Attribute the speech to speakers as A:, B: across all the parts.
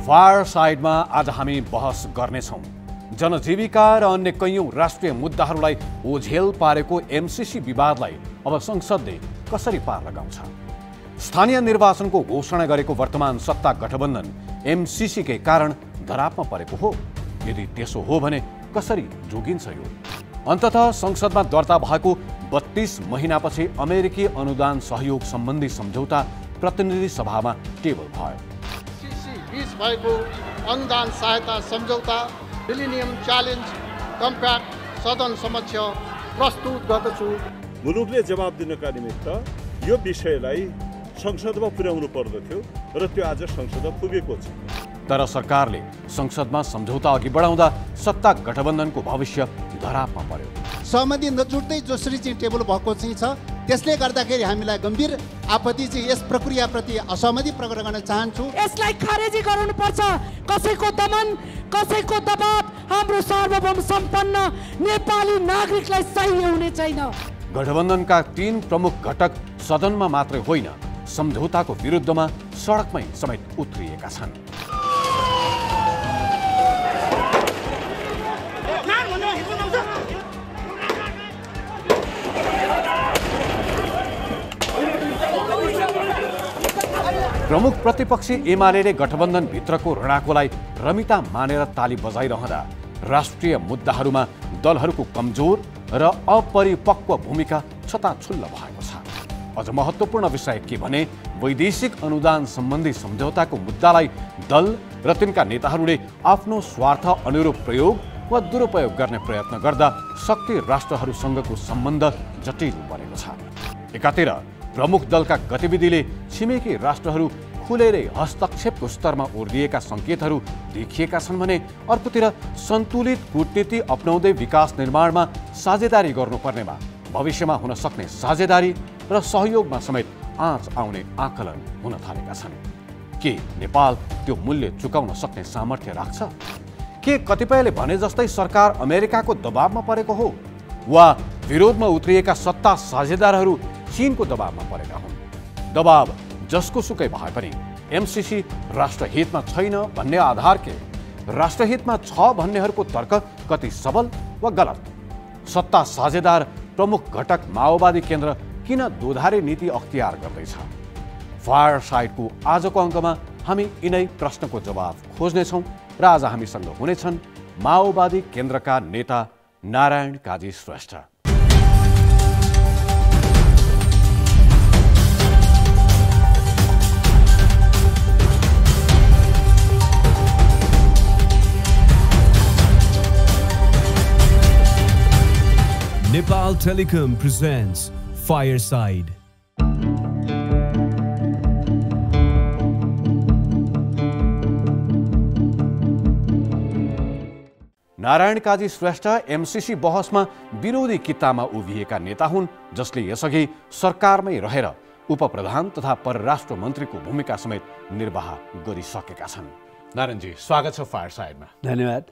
A: फायरसाइडमा आज हामी बहस गर्नेछौँ जनजीविका र अन्य कैयौं राष्ट्रिय मुद्दाहरूलाई ओझेल पारेको एमसीसी विवादलाई अब संसदले कसरी पार लगाउँछ। स्थानीय निर्वाचनको घोषणा गरेको वर्तमान सत्ता गठबन्धन एमसीसीकै कारण धरापमा परेको हो। यदि त्यसो हो भने कसरी जोगिन्छ यो। अन्ततः संसदमा दर्ता भएको 32 महिनापछि अमेरिकी अनुदान सहयोग सम्बन्धी सम्झौता प्रतिनिधि सभामा टेबल भयो।
B: बीच भएको अनुदान सहायता सम्झौता मिलेनियम च्यालेन्ज कम्प्याक्ट सदन समक्ष प्रस्तुत गर्दछु।
C: मुलुकले जवाब दिनका निमित्त यो विषयलाई संसदमा पुर्याउनु पर्दथ्यो र त्यो आज संसदमा पुगेको छ।
A: तर सरकारले संसदमा सम्झौता अघि बढाउँदा सत्ता गठबन्धनको भविष्य धरापमा पर्यो।
B: सहमति नजुट्दै जसरी चाहिँ टेबल भएको चाहिँ छ त्यसले गर्दाखेरि हामीलाई गम्भीर आपत्ति चाहिँ यस प्रक्रियाप्रति असहमति प्रकट गर्न चाहन्छु।
D: यसलाई खारेजी गराउनुपर्छ। कसैको दमन कसैको दबाव हाम्रो सार्वभौम सम्पन्न नेपाली नागरिकलाई सही हुने छैन।
A: गठबन्धनका 3 प्रमुख घटक सदनमा मात्रै होइन सम्झौताको विरुद्धमा सडकमै समेत उत्रिएका छन्। प्रमुख प्रतिपक्षी एमाले गठबन्धन भित्रको रणकोलाई रमिता मानेर ताली बजाइरहँदा राष्ट्रिय मुद्दाहरूमा दलहरूको कमजोर र अपरिपक्व भूमिका छताछुल्ल भएको छ। अझ महत्त्वपूर्ण विषय के भने वैदेशिक अनुदान सम्बन्धी सम्झौताको मुद्दालाई दल र तिनका नेताहरूले आफ्नो स्वार्थ अनुरूप प्रयोग वा दुरुपयोग गर्ने प्रयत्न गर्दा शक्ति राष्ट्रहरूसँगको सम्बन्ध जटिल बनेको छ। एकातिर प्रमुख दलका गतिविधिले छिमेकी राष्ट्रहरू खुलेरै हस्तक्षेपको स्तरमा ओर्लिएका सङ्केतहरू देखिएका छन् भने अर्कोतिर सन्तुलित कूटनीति अपनाउँदै विकास निर्माणमा साझेदारी गर्नुपर्नेमा भविष्यमा हुन सक्ने साझेदारी र सहयोगमा समेत आँच आउने आकलन हुन थालेका छन्। के नेपाल त्यो मूल्य चुकाउन सक्ने सामर्थ्य राख्छ? के कतिपयले भने जस्तै सरकार अमेरिकाको दबावमा परेको हो वा विरोधमा उत्रिएका सत्ता साझेदारहरू चीनको दबावमा परेका हुन्? दबाव जसको सुकै भए पनि एमसीसी राष्ट्रहितमा छैन भन्ने आधार के राष्ट्रहितमा छ भन्नेहरूको तर्क कति सबल वा गलत? सत्ता साझेदार प्रमुख घटक माओवादी केन्द्र किन दोधारे नीति अख्तियार गर्दैछ? फायरसाइडको आजको अङ्कमा हामी यिनै प्रश्नको जवाब खोज्नेछौँ र आज हामीसँग हुनेछन् माओवादी केन्द्रका नेता Narayan Kaji Shrestha.
E: Nepal Telecom presents Fireside.
A: Narayan Kaji Shrestha MCC बहसमा विरोधी कित्तामा उभिएका नेता हुन् जसले यसअघि सरकारमै रहेर उपप्रधान तथा परराष्ट्र मन्त्रीको भूमिका समेत निर्वाह गरिसकेका छन्। नारायणजी स्वागत छ फायरसाइडमा।
F: धन्यवाद।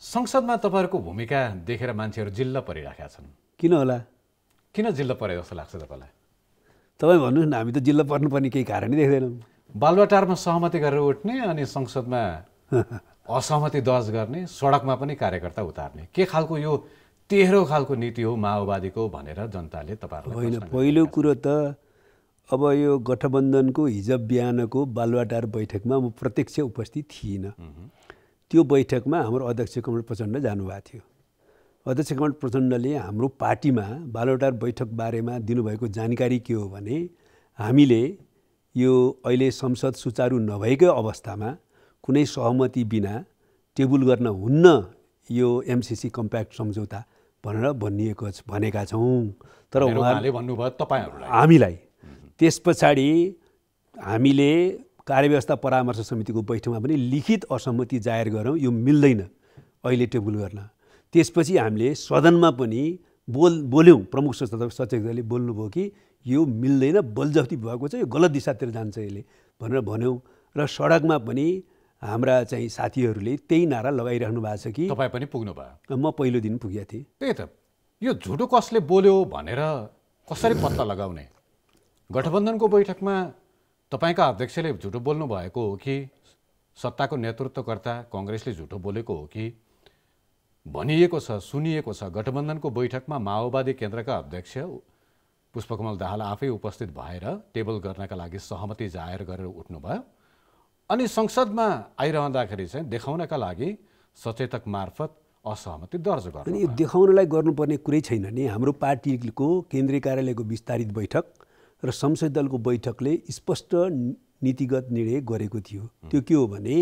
A: संसदमा तपाईँहरूको भूमिका देखेर मान्छेहरू जिल्ल परिराखेका छन्।
F: किन होला?
A: किन जिल्ल परे जस्तो लाग्छ तपाईँलाई?
F: तपाईँ भन्नुहोस् न। हामी त जिल्ला पर्नुपर्ने केही कारणै देख्दैनौँ।
A: बालुवाटारमा सहमति गरेर उठ्ने अनि संसदमा असहमति दर्ज गर्ने, सडकमा पनि कार्यकर्ता उतार्ने, के खालको यो तेह्रो खालको नीति हो माओवादीको भनेर जनताले तपाईँहरूलाई?
F: होइन, पहिलो कुरो त अब यो गठबन्धनको हिजो बिहानको बालुवाटार बैठकमा म प्रत्यक्ष उपस्थित थिइनँ। त्यो बैठकमा हाम्रो अध्यक्ष कमल प्रचण्ड जानुभएको थियो। अध्यक्ष कमल प्रचण्डले हाम्रो पार्टीमा बालुवाटार बैठक बारेमा दिनुभएको जानकारी के हो भने हामीले यो अहिले संसद सुचारू नभएकै अवस्थामा कुनै सहमति बिना टेबल गर्न हुन्न यो एमसीसी कम्प्याक्ट सम्झौता भनेर भनेका छौँ। तर उहाँले
A: भन्नुभयो तपाईँहरूलाई,
F: हामीलाई। त्यस पछाडि हामीले कार्यव्यवस्था परामर्श समितिको बैठकमा पनि लिखित असहमति जाहेर गरौँ, यो मिल्दैन अहिले टेबल गर्न। त्यसपछि हामीले सदनमा पनि बोल्यौँ। प्रमुख सचेतकले बोल्नुभयो कि यो मिल्दैन, बलजफ्ती भएको छ, यो गलत दिशातिर जान्छ यसले भनेर भन्यौँ। र सडकमा पनि हाम्रा चाहिँ साथीहरूले त्यही नारा लगाइराख्नु भएको छ कि
A: तपाईँ पनि पुग्नु भयो?
F: म पहिलो दिन पुगेको थिएँ।
A: त्यही त, यो झुटो कसले बोल्यो भनेर कसरी पत्ता लगाउने? गठबन्धनको बैठकमा तपाईँका अध्यक्षले झुटो बोल्नु भएको हो कि सत्ताको नेतृत्वकर्ता कांग्रेसले झुटो बोलेको हो कि भनिएको छ, सुनिएको छ। गठबन्धनको बैठकमा माओवादी केन्द्रका अध्यक्ष पुष्पकमल दाहाल आफै उपस्थित भएर टेबल गर्नका लागि सहमति जाहेर गरेर उठ्नुभयो अनि संसदमा आइरहँदाखेरि चाहिँ देखाउनका लागि सचेतक मार्फत असहमति दर्ज गर्नु।
F: अनि यो देखाउनलाई गर्नुपर्ने कुरै छैन नि। हाम्रो पार्टीको केन्द्रीय कार्यालयको विस्तारित बैठक र संसदीय दलको बैठकले स्पष्ट नीतिगत निर्णय गरेको थियो। त्यो के हो भने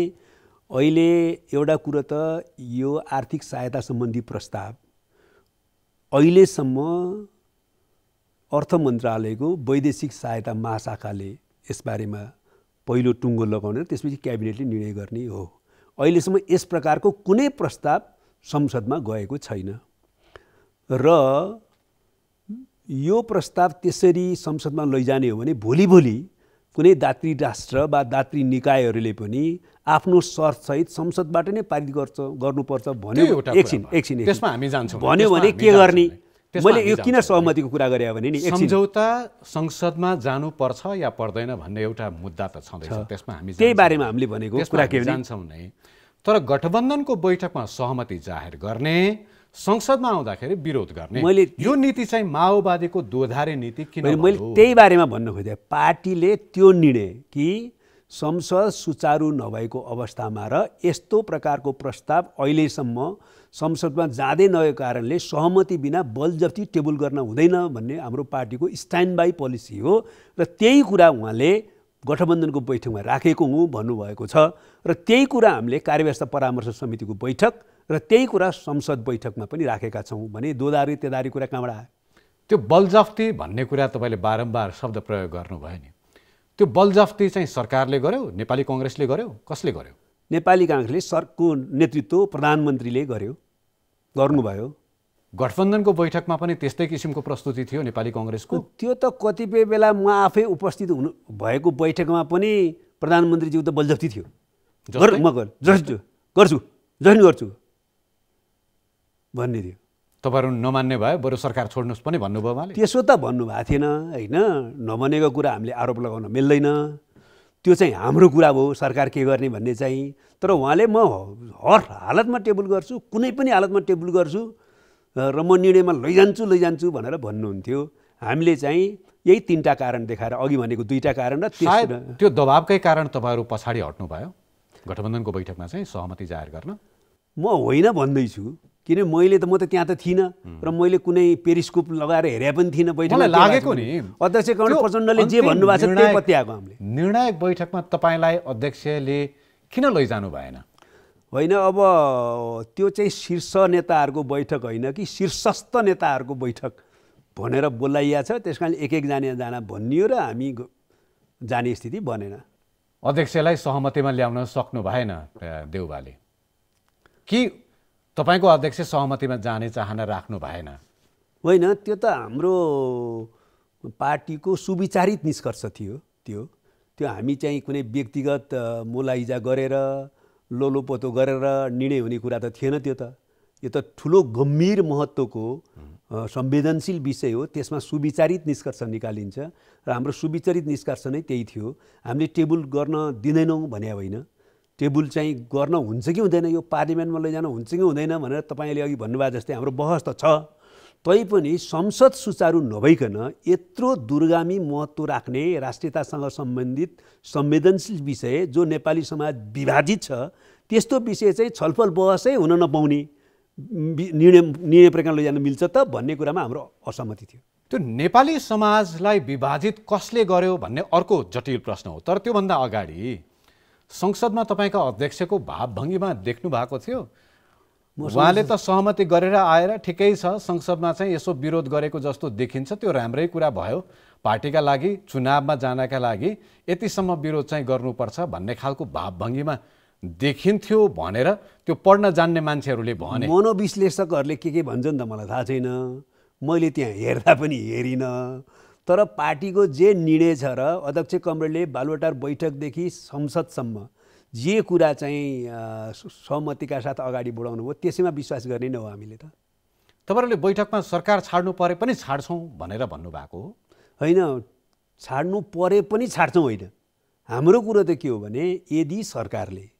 F: अहिले एउटा कुरो त यो आर्थिक सहायता सम्बन्धी प्रस्ताव अहिलेसम्म अर्थ मन्त्रालयको वैदेशिक सहायता महाशाखाले यसबारेमा पहिलो टुङ्गो लगाउने, त्यसपछि क्याबिनेटले निर्णय गर्ने हो। अहिलेसम्म यस प्रकारको कुनै प्रस्ताव संसदमा गएको छैन र यो प्रस्ताव त्यसरी संसदमा लैजाने हो भने भोलि कुनै दात्री राष्ट्र वा दात्री निकायहरूले पनि आफ्नो शर्तसहित संसदबाट नै पारित गर्नुपर्छ भन्यो। एकछिन
A: त्यसमा हामी जान्छौँ।
F: भन्यो भने के गर्ने? मैले यो किन सहमतिको कुरा गरेँ भने नि
A: सम्झौता संसदमा जानुपर्छ या पर्दैन भन्ने एउटा मुद्दा त छँदैछ। त्यसमा हामी
F: त्यही बारेमा हामीले भनेको कुरा के
A: जान्छौँ नै। तर गठबन्धनको बैठकमा सहमति जाहेर गर्ने, संसदमा आउँदाखेरि विरोध गर्ने, यो नीति चाहिँ माओवादीको दोधारे नीति किन?
F: मैले त्यही बारेमा भन्न खोजेँ। पार्टीले त्यो निर्णय कि संसद सुचारू नभएको अवस्थामा र यस्तो प्रकारको प्रस्ताव अहिलेसम्म संसदमा जाँदै नगएको कारणले सहमति बिना बलजफ्ती टेबल गर्न हुँदैन भन्ने हाम्रो पार्टीको स्ट्यान्ड बाई पोलिसी हो र त्यही कुरा उहाँले गठबन्धनको बैठकमा राखेको हुँ भन्नुभएको छ र त्यही कुरा हामीले कार्यव्यवस्था परामर्श समितिको बैठक र त्यही कुरा संसद बैठकमा पनि राखेका छौँ भने दोधारी तेदारी कुरा कहाँबाट आयो?
A: त्यो बलजफ्ती भन्ने कुरा तपाईँले बारम्बार शब्द प्रयोग गर्नुभयो नि। त्यो बलजफ्ती चाहिँ सरकारले गर्यो, नेपाली कांग्रेसले गर्यो, कसले गर्यो?
F: नेपाली कांग्रेसले सरको नेतृत्व प्रधानमन्त्रीले गर्नुभयो।
A: गठबन्धनको बैठकमा पनि त्यस्तै किसिमको प्रस्तुति थियो नेपाली कांग्रेसको।
F: त्यो त कतिपय बेला म आफै उपस्थित हुनु भएको बैठकमा पनि प्रधानमन्त्रीज्यू त बलजफ्ती थियो। गर्छु भन्ने थियो।
A: तपाईँहरू नमान्ने भयो, बरु सरकार छोड्नुहोस् पनि भन्नुभयो उहाँले।
F: त्यसो त भन्नुभएको थिएन होइन। नभनेको कुरा हामीले आरोप लगाउन मिल्दैन। त्यो चाहिँ हाम्रो कुरा हो, सरकार के गर्ने भन्ने चाहिँ। तर उहाँले म हर हालतमा टेबल गर्छु, कुनै पनि हालतमा टेबल गर्छु र म निर्णयमा लैजान्छु भनेर भन्नुहुन्थ्यो। हामीले चाहिँ यही तीनटा कारण देखाएर, अघि भनेको दुईटा कारण र
A: त्यो दबावकै कारण तपाईँहरू पछाडि हट्नुभयो गठबन्धनको बैठकमा चाहिँ सहमति जाहेर गर्न।
F: म होइन भन्दैछु, किन मैले त म त त्यहाँ त थिइनँ र मैले कुनै पेरिस्कोप लगाएर हेरे पनि थिइनँ बैठकमा।
A: लागेको नि
F: अध्यक्ष कमल प्रचण्डले जे भन्नुभएको छ त्यही पत्याएको हामीले।
A: निर्णायक बैठकमा तपाईँलाई अध्यक्षले किन लैजानु भएन?
F: होइन, अब त्यो चाहिँ शीर्ष नेताहरूको बैठक होइन कि शीर्षस्थ नेताहरूको बैठक भनेर बोलाइया छ। त्यस कारण एक जाना भनियो र हामी जाने स्थिति बनेन।
A: अध्यक्षलाई सहमतिमा ल्याउन सक्नु भएन देउबाले कि तपाईँको अध्यक्ष सहमतिमा जाने चाहना राख्नु भएन?
F: होइन, त्यो त हाम्रो पार्टीको सुविचारित निष्कर्ष थियो। त्यो हामी चाहिँ कुनै व्यक्तिगत मोलाइजा गरेर लोलोपोतो गरेर निर्णय हुने कुरा त थिएन। यो त ठुलो गम्भीर महत्त्वको संवेदनशील विषय हो। त्यसमा सुविचारित निष्कर्ष निकालिन्छ र हाम्रो सुविचारित निष्कर्ष नै त्यही थियो। हामीले टेबल गर्न दिँदैनौँ भने होइन, टेबल चाहिँ गर्न हुन्छ कि हुँदैन, यो पार्लिमेन्टमा लैजान हुन्छ कि हुँदैन भनेर तपाईँले अघि भन्नुभयो जस्तै हाम्रो बहस त छ। तैपनि संसद सुचारू नभइकन यत्रो दूरगामी महत्त्व राख्ने राष्ट्रियतासँग सम्बन्धित संवेदनशील विषय जो नेपाली समाज विभाजित छ त्यस्तो विषय चाहिँ छलफल बहसै हुन नपाउने निर्णय प्रकार लैजान मिल्छ त भन्ने कुरामा हाम्रो असहमति थियो।
A: त्यो नेपाली समाजलाई विभाजित कसले गर्यो भन्ने अर्को जटिल प्रश्न हो। तर त्योभन्दा अगाडि संसदमा तपाईँका अध्यक्षको भावभङ्गीमा देख्नु भएको थियो, उहाँले त सहमति गरेर आएर ठिकै छ, संसदमा चाहिँ यसो विरोध गरेको जस्तो देखिन्छ, त्यो राम्रै कुरा भयो, पार्टीका लागि चुनावमा जानका लागि यतिसम्म विरोध चाहिँ गर्नुपर्छ भन्ने खालको भावभङ्गीमा देखिन्थ्यो भनेर त्यो पढ्न जान्ने मान्छेहरूले भने।
F: मनोविश्लेषकहरूले के भन्छन् त मलाई थाहा छैन, मैले त्यहाँ हेर्दा पनि हेरिनँ। तर पार्टीको जे निर्णय छ र अध्यक्ष कमरेडले बालुवाटार बैठकदेखि संसदसम्म जे कुरा चाहिँ सहमतिका साथ अगाडि बढाउनु हो त्यसैमा विश्वास गर्ने नै हो हामीले त।
A: तपाईँहरूले बैठकमा सरकार छाड्नु परे पनि छाड्छौँ भनेर भन्नुभएको हो?
F: होइन, छाड्नु परे पनि छाड्छौँ होइन। हाम्रो कुरो त के हो भने यदि सरकारले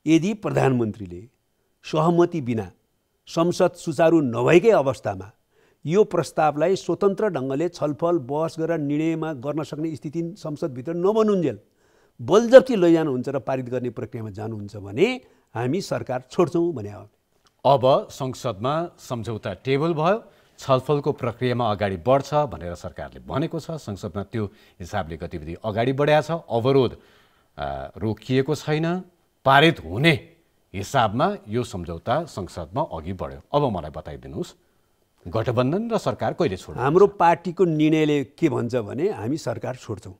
F: यदि प्रधानमन्त्रीले सहमति बिना संसद सुचारू नभएकै अवस्थामा यो प्रस्तावलाई स्वतन्त्र ढङ्गले छलफल बहस गरेर निर्णयमा गर्न सक्ने स्थिति संसदभित्र नबनुन्जेल बलजफ्ती लैजानुहुन्छ र पारित गर्ने प्रक्रियामा जानुहुन्छ भने हामी सरकार छोड्छौँ भने हो।
A: अब संसदमा सम्झौता टेबल भयो, छलफलको प्रक्रियामा अगाडि बढ्छ भनेर सरकारले भनेको छ। संसदमा त्यो हिसाबले गतिविधि अगाडि बढाएको छ, अवरोध रोकिएको छैन, पारित हुने हिसाबमा यो सम्झौता संसदमा अघि बढ्यो। अब मलाई बताइदिनुहोस्, गठबन्धन र सरकार कहिले छोड्छ?
F: हाम्रो पार्टीको निर्णयले के भन्छ भने हामी सरकार छोड्छौँ।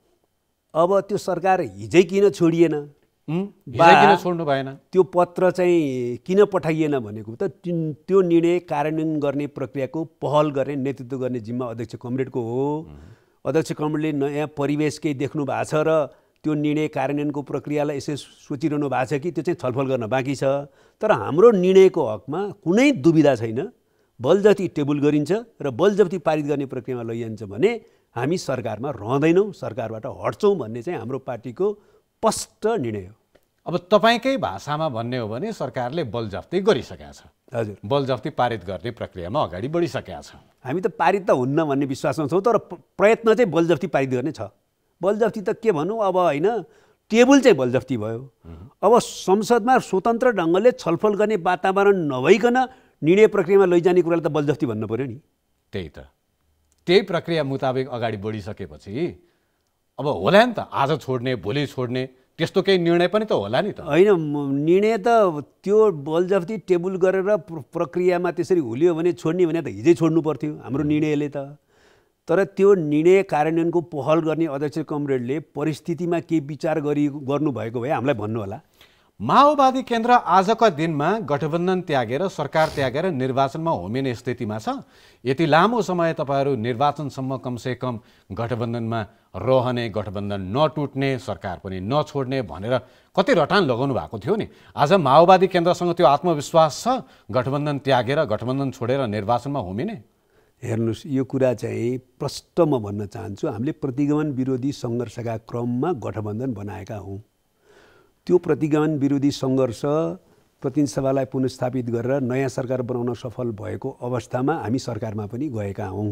F: अब त्यो सरकार हिजै किन छोडिएन,
A: किन छोड्नु भएन,
F: त्यो पत्र चाहिँ किन पठाइएन भनेको त त्यो निर्णय कार्यान्वयन गर्ने प्रक्रियाको पहल गर्ने नेतृत्व गर्ने जिम्मा अध्यक्ष कमरेडको हो। अध्यक्ष कमरेडले नयाँ परिवेश केही देख्नु भएको छ र त्यो निर्णय कार्यान्वयनको प्रक्रियालाई यसै सोचिरहनु भएको छ कि त्यो चाहिँ छलफल गर्न बाँकी छ। तर हाम्रो निर्णयको हकमा कुनै दुविधा छैन, बलजफ्ती टेबल गरिन्छ र बलजफ्ती पारित गर्ने प्रक्रियामा लैजान्छ भने हामी सरकारमा रहँदैनौँ, सरकारबाट हट्छौँ भन्ने चाहिँ हाम्रो पार्टीको स्पष्ट निर्णय हो।
A: अब तपाईँकै भाषामा भन्ने हो भने सरकारले बलजफ्ती गरिसकेका छ।
F: हजुर,
A: बलजफ्ती पारित गर्ने प्रक्रियामा अगाडि बढिसकेका छ।
F: हामी त पारित त हुन्न भन्ने विश्वासमा छौँ, तर प्रयत्न चाहिँ बलजफ्ती पारित गर्ने छ। बलजफ्ती त के भनौँ अब होइन, टेबल चाहिँ बलजफ्ती भयो। अब संसदमा स्वतन्त्र ढङ्गले छलफल गर्ने वातावरण नभइकन निर्णय प्रक्रियामा लैजाने कुरालाई त बलजफ्ती भन्नु पर्यो नि।
A: त्यही प्रक्रिया मुताबिक अगाडि बढिसकेपछि अब होला नि त, आज छोड्ने भोलि छोड्ने त्यस्तो केही निर्णय पनि त होला नि त।
F: होइन, निर्णय त त्यो बलजफ्ती टेबल गरेर प्रक्रियामा त्यसरी हुलियो भने छोड्ने भने त हिजै छोड्नु पर्थ्यो हाम्रो निर्णयले त। तर त्यो निर्णय कार्यान्वयनको पहल गर्ने अध्यक्ष कमरेडले परिस्थितिमा केही विचार गर्नुभएको भए हामीलाई भन्नु होला।
A: माओवादी केन्द्र आजका दिनमा गठबन्धन त्यागेर सरकार त्यागेर निर्वाचनमा होमिने स्थितिमा छ। यति लामो समय तपाईँहरू निर्वाचनसम्म कमसेकम गठबन्धनमा रहने, गठबन्धन नटुट्ने, सरकार पनि नछोड्ने भनेर कति रटान लगाउनु भएको थियो नि। आज माओवादी केन्द्रसँग त्यो आत्मविश्वास छ गठबन्धन त्यागेर गठबन्धन छोडेर निर्वाचनमा होमिने?
F: हेर्नुहोस्, यो कुरा चाहिँ प्रष्ट म भन्न चाहन्छु, हामीले प्रतिगमन विरोधी सङ्घर्षका क्रममा गठबन्धन बनाएका हौँ। त्यो प्रतिगमन विरोधी सङ्घर्ष प्रतिनिधि सभालाई पुनर्स्थापित गरेर नयाँ सरकार बनाउन सफल भएको अवस्थामा हामी सरकारमा पनि गएका हौँ।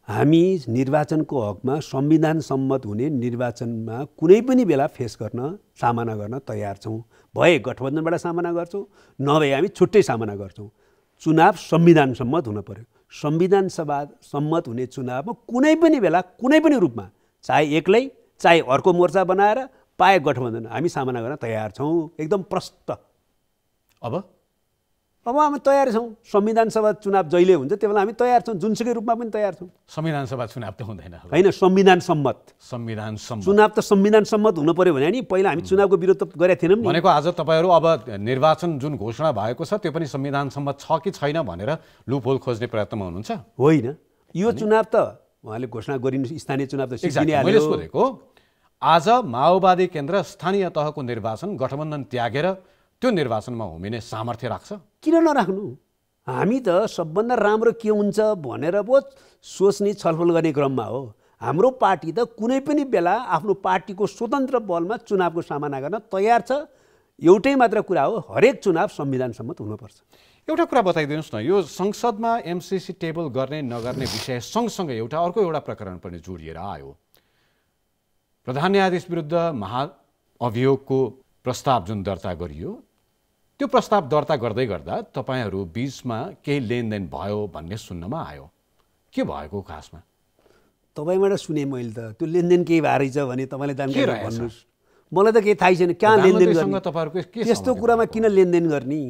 F: हामी निर्वाचनको हकमा संविधान सम्मत हुने निर्वाचनमा कुनै पनि बेला फेस गर्न, सामना गर्न तयार छौँ। भए गठबन्धनबाट सामना गर्छौँ, नभए हामी छुट्टै सामना गर्छौँ। चुनाव संविधान सम्मत हुन पर्यो। संविधान सभा सम्मत हुने चुनावमा कुनै पनि बेला कुनै पनि रूपमा, चाहे एक्लै चाहे अर्को मोर्चा बनाएर पाए गठबन्धन हामी सामना गर्न तयार छौँ, एकदम प्रष्ट।
A: अब
F: हामी तयार छौँ। संविधान सभा चुनाव जहिले हुन्छ त्यो बेला हामी तयार छौँ, जुनसुकै रूपमा पनि तयार छौँ।
A: संविधान सभा चुनाव त हुँदैन
F: होइन, संविधान सम्मत चुनाव त संविधान सम्मत हुनु पर्यो भने नि पहिला हामी चुनावको विरोध गरेका थिएनौँ नि।
A: भनेको आज तपाईँहरू अब निर्वाचन जुन घोषणा भएको छ त्यो पनि संविधान सम्मत छ कि छैन भनेर लुपहोल खोज्ने प्रयत्नमा हुनुहुन्छ?
F: होइन, यो चुनाव त उहाँले घोषणा गरिनु, स्थानीय चुनाव त
A: मैले सोधेको, आज माओवादी केन्द्र स्थानीय तहको निर्वाचन गठबन्धन त्यागेर त्यो निर्वाचनमा होमिने सामर्थ्य राख्छ?
F: किन नराख्नु? हामी त सबभन्दा राम्रो के हुन्छ भनेर पो सोच्ने छलफल गर्ने क्रममा हो। हाम्रो पार्टी त कुनै पनि बेला आफ्नो पार्टीको स्वतन्त्र बलमा चुनावको सामना गर्न तयार छ। एउटै मात्र कुरा हो, हरेक चुनाव संविधान सम्मत हुनुपर्छ।
A: एउटा कुरा बताइदिनुहोस् न, यो संसदमा एमसिसी टेबल गर्ने नगर्ने विषय सँगसँगै एउटा प्रकरण पनि जोडिएर आयो। प्रधान न्यायाधीश विरुद्ध महाअभियोगको प्रस्ताव जुन दर्ता गरियो, त्यो प्रस्ताव दर्ता गर्दै गर्दा तपाईँहरू बीचमा केही लेनदेन भयो भन्ने सुन्नमा आयो। के भएको खासमा?
F: तपाईँबाट सुने मैले त त्यो लेनदेन केही भएर रहेछ भने तपाईँले जानकारी भन्नुहोस्। मलाई त केही थाहै छैन कहाँ लेनदेन गर्ने, त्यस्तो कुरामा किन लेनदेन गर्ने।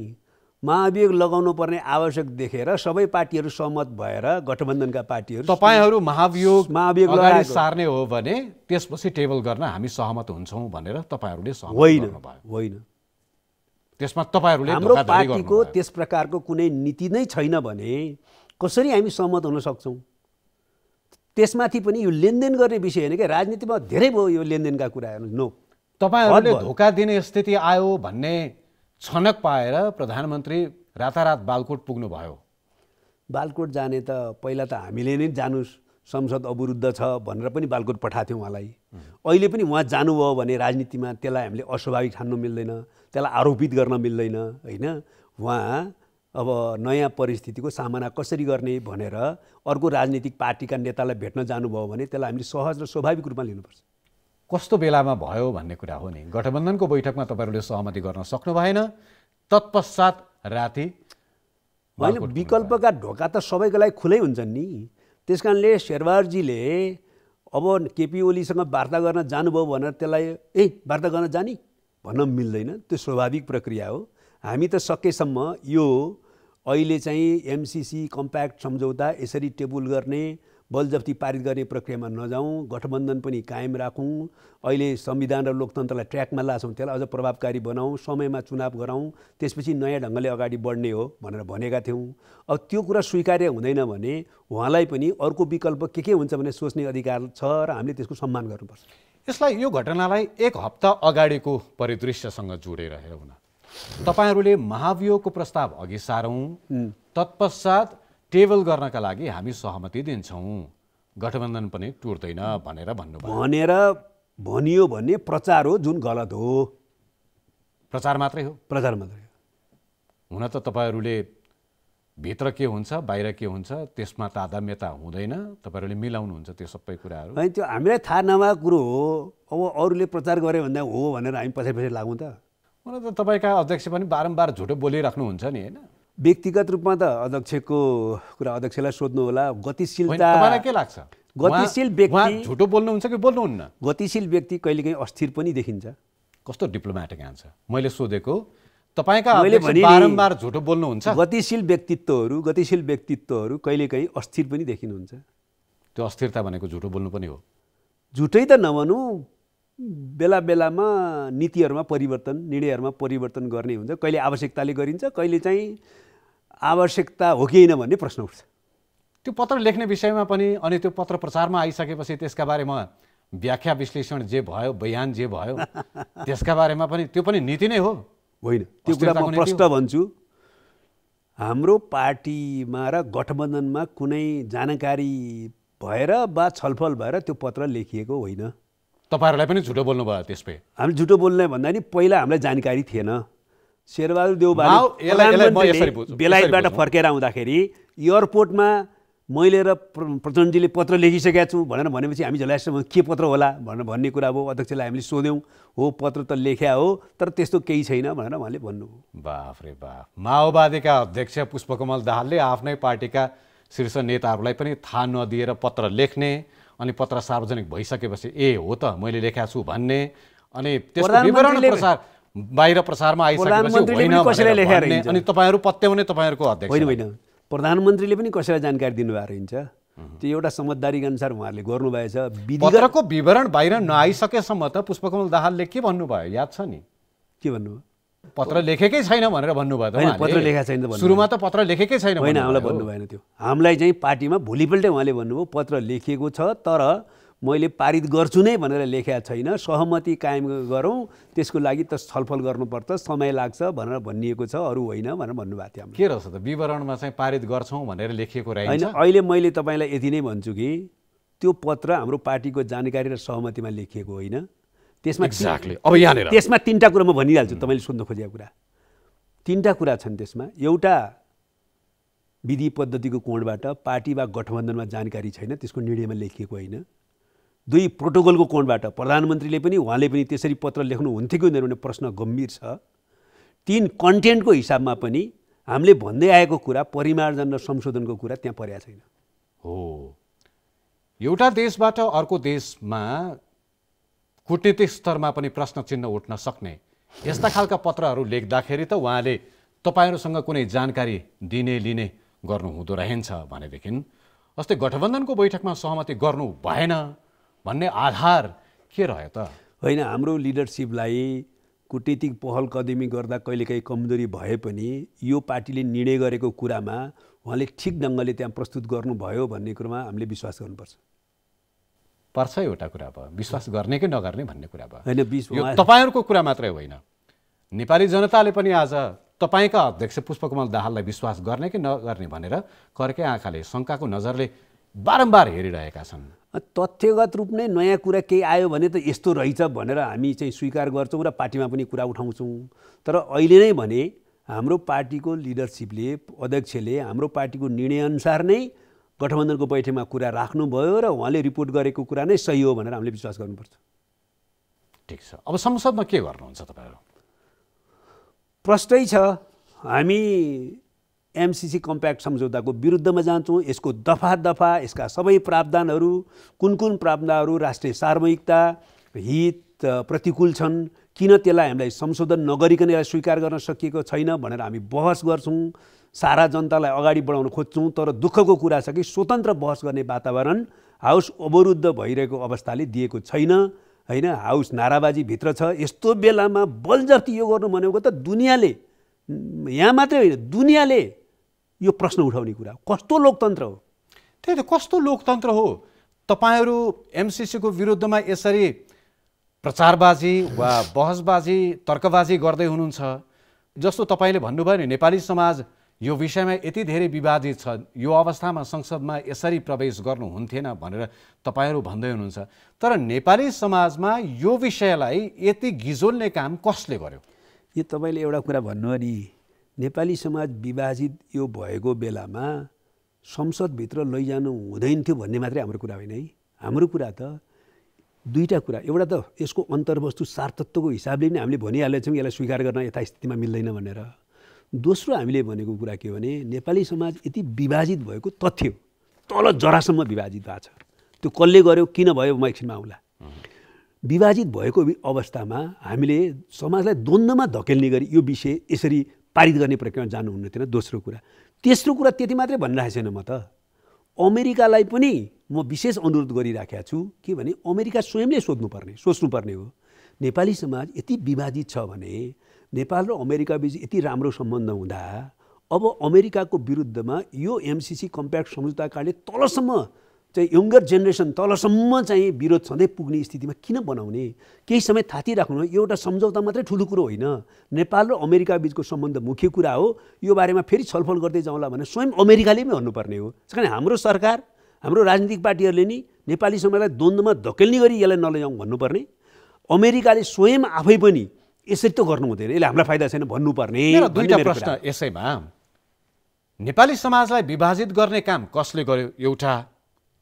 F: महाभियोग लगाउनु पर्ने आवश्यक देखेर सबै पार्टीहरू सहमत भएर गठबन्धनका पार्टीहरू
A: तपाईँहरू महाभियोग अगाडि सार्ने हो भने त्यसपछि टेबल गर्न हामी सहमत हुन्छौँ भनेर तपाईँहरूले सहमत गर्नुभयो?
F: होइन,
A: त्यसमा तपाईँहरूले
F: हाम्रो पार्टीको त्यस प्रकारको कुनै नीति नै छैन भने कसरी हामी सहमत हुन सक्छौँ? त्यसमाथि पनि यो लेनदेन गर्ने विषय होइन क्या, राजनीतिमा धेरै भयो यो लेनदेनका कुराहरू। नो,
A: तपाईँहरूले धोका दिने स्थिति आयो भन्ने छनक पाएर प्रधानमन्त्री रातारात बालकोट पुग्नुभयो।
F: बालकोट जाने त पहिला त हामीले नै जानुस्, संसद अवरुद्ध छ भनेर पनि बालकोट पठाएको थियौँ उहाँलाई। अहिले पनि उहाँ जानुभयो भने राजनीतिमा त्यसलाई हामीले अस्वाभाविक ठान्नु मिल्दैन। त्यसलाई आरोपित गर्न मिल्दैन होइन। उहाँ अब नयाँ परिस्थितिको सामना कसरी गर्ने भनेर अर्को राजनीतिक पार्टीका नेतालाई भेट्न जानुभयो भने त्यसलाई हामीले सहज र स्वाभाविक रूपमा लिनुपर्छ।
A: कस्तो बेलामा भयो भन्ने कुरा हो नि। गठबन्धनको बैठकमा तपाईँहरूले सहमति गर्न सक्नु भएन, तत्पश्चात राति
F: होइन, विकल्पका ढोका त सबैको लागि खुलै हुन्छन् नि। त्यस कारणले शेरबहादुरजीले अब केपी ओलीसँग वार्ता गर्न जानुभयो भनेर त्यसलाई वार्ता गर्न जाने भन्न मिल्दैन, त्यो स्वाभाविक प्रक्रिया हो। हामी त सकेसम्म यो अहिले चाहिँ एमसीसी कम्प्याक्ट सम्झौता यसरी टेबल गर्ने बलजफ्ती पारित गर्ने प्रक्रियामा नजाउँ, गठबन्धन पनि कायम राखौँ, अहिले संविधान र लोकतन्त्रलाई ट्र्याकमा लाछौँ, त्यसलाई अझ प्रभावकारी बनाऊँ, समयमा चुनाव गराउँ, त्यसपछि नयाँ ढङ्गले अगाडि बढ्ने हो भनेर भनेका थियौँ। अब त्यो कुरा स्वीकार्य हुँदैन भने उहाँलाई पनि अर्को विकल्प के हुन्छ भने सोच्ने अधिकार छ र हामीले त्यसको सम्मान गर्नुपर्छ।
A: यसलाई यो घटनालाई एक हप्ता अगाडिको परिदृश्यसँग जोडेर हेरौँ न। तपाईँहरूले महाभियोगको प्रस्ताव अघि सारौँ, तत्पश्चात टेबल गर्नका लागि हामी सहमति दिन्छौँ, गठबन्धन पनि टुट्दैन भनेर
F: भनियो भने प्रचार हो, जुन गलत हो।
A: प्रचार मात्रै हो,
F: प्रचार मात्रै हो।
A: हुन त तपाईँहरूले भित्र के हुन्छ बाहिर के हुन्छ त्यसमा तादात्म्यता हुँदैन, तपाईँहरूले मिलाउनुहुन्छ त्यो सबै कुराहरू।
F: होइन, त्यो हामीलाई थाहा नभएको कुरो हो। अब अरूले प्रचार गरे भन्दा हो भनेर हामी पछि लागौँ त।
A: हुन त तपाईँका अध्यक्ष पनि बारम्बार झुटो बोलिराख्नुहुन्छ नि होइन।
F: व्यक्तिगत रूपमा त अध्यक्षको कुरा अध्यक्षलाई सोध्नु होला। गतिशीलता
A: तपाईँलाई के लाग्छ,
F: गतिशील व्यक्ति
A: झुटो बोल्नुहुन्छ कि बोल्नुहुन्न?
F: गतिशील व्यक्ति कहिलेकाहीँ अस्थिर पनि देखिन्छ।
A: कस्तो डिप्लोमेटिक आन्सर। मैले सोधेको तपाईँका अध्यक्ष बारम्बार झुटो बोल्नुहुन्छ।
F: गतिशील व्यक्तित्वहरू कहिलेकाहीँ अस्थिर पनि देखिनुहुन्छ।
A: त्यो अस्थिरता भनेको झुटो बोल्नु पनि हो।
F: झुटै त नभनौँ, बेला बेलामा नीतिहरूमा परिवर्तन, निर्णयहरूमा परिवर्तन गर्ने हुन्छ। कहिले आवश्यकताले गरिन्छ, कहिले चाहिँ आवश्यकता हो कि होइन भन्ने प्रश्न उठ्छ।
A: त्यो पत्र लेख्ने विषयमा पनि अनि त्यो पत्र प्रचारमा आइसकेपछि त्यसका बारेमा व्याख्या विश्लेषण जे भयो, बयान जे भयो त्यसका बारेमा पनि त्यो पनि नीति नै हो
F: होइन। त्यो कुरा म प्रश्न भन्छु, हाम्रो पार्टीमा र गठबन्धनमा कुनै जानकारी भएर वा छलफल भएर त्यो पत्र लेखिएको होइन।
A: तपाईँहरूलाई पनि झुटो बोल्नुभयो त्यसमै?
F: हामी झुटो बोल्ने भन्दा नि पहिला हामीलाई जानकारी थिएन। शेरबहादुर देउवाले बेलायतबाट फर्केर आउँदाखेरि एयरपोर्टमा मैले र प्रचण्डजीले पत्र लेखिसकेका छु भनेर भनेपछि हामी झल्यासम्म के पत्र होला भनेर भन्ने कुरा अब अध्यक्षलाई हामीले सोध्यौँ। हो, पत्र त लेख्या हो, तर त्यस्तो केही छैन भनेर उहाँले भन्नुभयो।
A: बाफ रे बाफ। माओवादीका अध्यक्ष पुष्पकमल दाहालले आफ्नै पार्टीका शीर्ष नेताहरूलाई पनि थाहा नदिएर पत्र लेख्ने, अनि पत्र सार्वजनिक भइसकेपछि हो त मैले लेखेको छु भन्ने, अनि त्यसको विवरण बाहिर प्रसारमा आइसकेपछि अनि तपाईँहरू पत्याउने तपाईँहरूको अध्यक्ष
F: होइन। प्रधानमन्त्रीले पनि कसैलाई जानकारी दिनुभएको रहन्छ। त्यो एउटा समझदारीका अनुसार उहाँहरूले गर्नुभएछ।
A: पत्रको विवरण बाहिर नआइसकेसम्म त पुष्पकमल दाहालले के भन्नुभयो याद छ नि?
F: के भन्नुभयो?
A: पत्र लेखेकै छैन भनेर भन्नुभयो त।
F: पत्र लेखेको छैन त
A: सुरुमा त पत्र लेखेकै छैन
F: होइन, हामीलाई भन्नु भएन। त्यो हामीलाई चाहिँ पार्टीमा भोलिपल्टै उहाँले भन्नुभयो पत्र लेखिएको छ, तर मैले पारित गर्छु नै भनेर लेखेको छैन, सहमति कायम गरौँ, त्यसको लागि त छलफल गर्नुपर्छ, समय लाग्छ भनेर भनिएको छ, अरू होइन भनेर भन्नुभएको थियो।
A: के रहेछ त विवरणमा चाहिँ पारित गर्छौँ भनेर लेखिएको रहेछ?
F: होइन, अहिले मैले तपाईँलाई यति नै भन्छु कि त्यो पत्र हाम्रो पार्टीको जानकारी र सहमतिमा लेखिएको होइन। त्यसमा त्यसमा तीनटा कुरा म भनिहाल्छु, तपाईँले सोध्नु खोजेको कुरा। तीनटा कुरा छन् त्यसमा। एउटा विधि पद्धतिको कोणबाट पार्टी वा गठबन्धनमा जानकारी छैन, त्यसको निर्णयमा लेखिएको होइन। दुई, प्रोटोकलको कोणबाट प्रधानमन्त्रीले पनि उहाँले पनि त्यसरी पत्र लेख्नु हुन्थ्यो कि हुँदैन भन्ने प्रश्न गम्भीर छ। तीन, कन्टेन्टको हिसाबमा पनि हामीले भन्दै आएको कुरा, परिमार्जन र संशोधनको कुरा त्यहाँ परेको छैन।
A: हो, एउटा देशबाट अर्को देशमा कूटनीतिक स्तरमा पनि प्रश्न चिन्ह उठ्न सक्ने यस्ता खालका पत्रहरू लेख्दाखेरि त उहाँले तपाईँहरूसँग कुनै जानकारी दिने लिने गर्नु हुँदो रहेछ भनेदेखि अस्ति गठबन्धनको बैठकमा सहमति गर्नु भएन भन्ने आधार के रह्यो त?
F: होइन, हाम्रो लिडरसिपलाई कूटनीतिक पहल कदमी गर्दा कहिलेकाहीँ कमजोरी भए पनि यो पार्टीले निर्णय गरेको कुरामा उहाँले ठिक ढङ्गले त्यहाँ प्रस्तुत गर्नुभयो भन्ने कुरामा हामीले विश्वास गर्नुपर्छ।
A: पर्छ एउटा कुरा भयो, विश्वास गर्ने कि नगर्ने भन्ने कुरा भयो।
F: होइन,
A: तपाईँहरूको कुरा मात्रै होइन, नेपाली जनताले पनि आज तपाईँका अध्यक्ष पुष्पकमल दाहाललाई विश्वास गर्ने कि नगर्ने भनेर कर्कै आँखाले, शङ्काको नजरले बारम्बार हेरिरहेका छन्।
F: तथ्यगत रूप नै नयाँ कुरा केही आयो भने त यस्तो रहेछ भनेर हामी चाहिँ स्वीकार गर्छौँ र पार्टीमा पनि कुरा उठाउँछौँ। तर अहिले नै भने हाम्रो पार्टीको लिडरसिपले, अध्यक्षले हाम्रो पार्टीको निर्णयअनुसार नै गठबन्धनको बैठकमा कुरा राख्नुभयो र उहाँले रिपोर्ट गरेको कुरा नै सही हो भनेर हामीले विश्वास गर्नुपर्छ।
A: ठिक छ, अब संसदमा के गर्नुहुन्छ तपाईँहरू?
F: प्रष्टै छ, हामी एमसीसी कम्प्याक्ट सम्झौताको विरुद्धमा जान्छौँ। यसको दफा दफा यसका सबै प्रावधानहरू कुन कुन प्रावधानहरू राष्ट्रिय सार्वभौमिकता हित प्रतिकूल छन्, किन त्यसलाई हामीलाई संशोधन नगरिकन यसलाई स्वीकार गर्न सकिएको छैन भनेर हामी बहस गर्छौँ। सारा जनतालाई अगाडि बढाउन खोज्छौँ। तर दुःखको कुरा छ कि स्वतन्त्र बहस गर्ने वातावरण हाउस अवरुद्ध भइरहेको अवस्थाले दिएको छैन हैन। हाउस नाराबाजीभित्र छ। यस्तो बेलामा बलजफ्ती यो गर्नु भनेको त दुनियाँले, यहाँ मात्रै होइन दुनियाँले यो प्रश्न उठाउने कुरा हो। कस्तो लोकतन्त्र हो?
A: त्यही त, कस्तो लोकतन्त्र हो? तपाईँहरू एमसीसीको विरुद्धमा यसरी प्रचारबाजी वा बहसबाजी तर्कबाजी गर्दै हुनुहुन्छ। जस्तो तपाईँले भन्नुभयो नि, नेपाली समाज यो विषयमा यति धेरै विवादित छ, यो अवस्थामा संसदमा यसरी प्रवेश गर्नुहुन्थेन भनेर तपाईँहरू भन्दै हुनुहुन्छ। तर नेपाली समाजमा यो विषयलाई यति गिजोल्ने काम कसले गर्यो?
F: यो तपाईँले एउटा कुरा भन्नुभयो नि, नेपाली समाज विभाजित यो भएको बेलामा संसदभित्र लैजानु हुँदैन थियो भन्ने मात्रै हाम्रो कुरा होइन है। हाम्रो कुरा त दुईटा कुरा, एउटा त यसको अन्तर्वस्तु सारतत्वको हिसाबले नै हामीले भनिहालेका छौँ यसलाई स्वीकार गर्न यथास्थितिमा मिल्दैन भनेर। दोस्रो हामीले भनेको कुरा के भने नेपाली समाज यति विभाजित भएको तथ्य तल जरासम्म विभाजित भएको छ। त्यो कसले गर्यो, किन भयो, म एकछिनमा आउँला। विभाजित भएको अवस्थामा हामीले समाजलाई द्वन्द्वमा धकेल्ने गरी यो विषय यसरी पारित गर्ने प्रक्रियामा जानुहुन्न थिएन। दोस्रो कुरा, तेस्रो कुरा त्यति मात्रै भनिरहेको छैन। म त अमेरिकालाई पनि म विशेष अनुरोध गरिराखेको छु के भने अमेरिका स्वयंले सोच्नुपर्ने हो। नेपाली समाज यति विभाजित छ भने नेपाल र अमेरिका बीच यति राम्रो सम्बन्ध हुँदा अब अमेरिकाको विरुद्धमा यो एमसीसी कम्प्याक्ट सम्झौता कारणले तलसम्म चाहिँ यङ्गर जेनेरेसन तलसम्म चाहिँ विरोध सधैँ पुग्ने स्थितिमा किन बनाउने? केही समय थाती राख्नु। एउटा सम्झौता मात्रै ठुलो कुरो होइन। नेपाल र अमेरिका बीचको सम्बन्ध मुख्य कुरा हो। यो बारेमा फेरि छलफल गर्दै जाउँला भने स्वयं अमेरिकाले पनि भन्नुपर्ने हो। त्यस कारण हाम्रो सरकार, हाम्रो राजनीतिक पार्टीहरूले नि नेपाली समाजलाई द्वन्द्वमा धकेल्ने गरी यसलाई नलैजाउँ भन्नुपर्ने। अमेरिकाले स्वयं आफै पनि यसरी त गर्नु हुँदैन, यसले हामीलाई फाइदा छैन भन्नुपर्ने।
A: दुईटा प्रश्न यसैमा, नेपाली समाजलाई विभाजित गर्ने काम कसले गर्यो एउटा,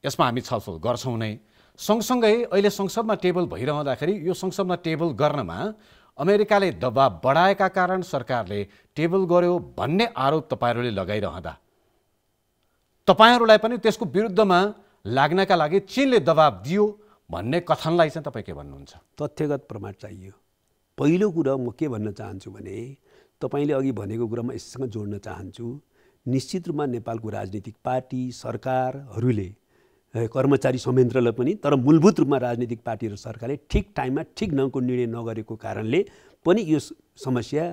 A: यसमा हामी छलफल गर्छौँ नै। सँगसँगै अहिले संसदमा टेबल भइरहँदाखेरि यो संसदमा टेबल गर्नमा अमेरिकाले दबाब बढाएका कारण सरकारले टेबल गर्यो भन्ने आरोप तपाईँहरूले लगाइरहँदा तपाईँहरूलाई पनि त्यसको विरुद्धमा लाग्नका लागि चीनले दबाब दियो भन्ने कथनलाई चाहिँ तपाईँ के भन्नुहुन्छ?
F: तथ्यगत प्रमाण चाहियो। पहिलो कुरा म के भन्न चाहन्छु भने तपाईँले अघि भनेको कुरा म यससँग जोड्न चाहन्छु। निश्चित रूपमा नेपालको राजनीतिक पार्टी सरकारहरूले कर्मचारी संयन्त्रलाई पनि, तर मूलभूत रूपमा राजनीतिक पार्टी र सरकारले ठिक टाइममा ठिक ढङ्गको निर्णय नगरेको कारणले पनि यो समस्या,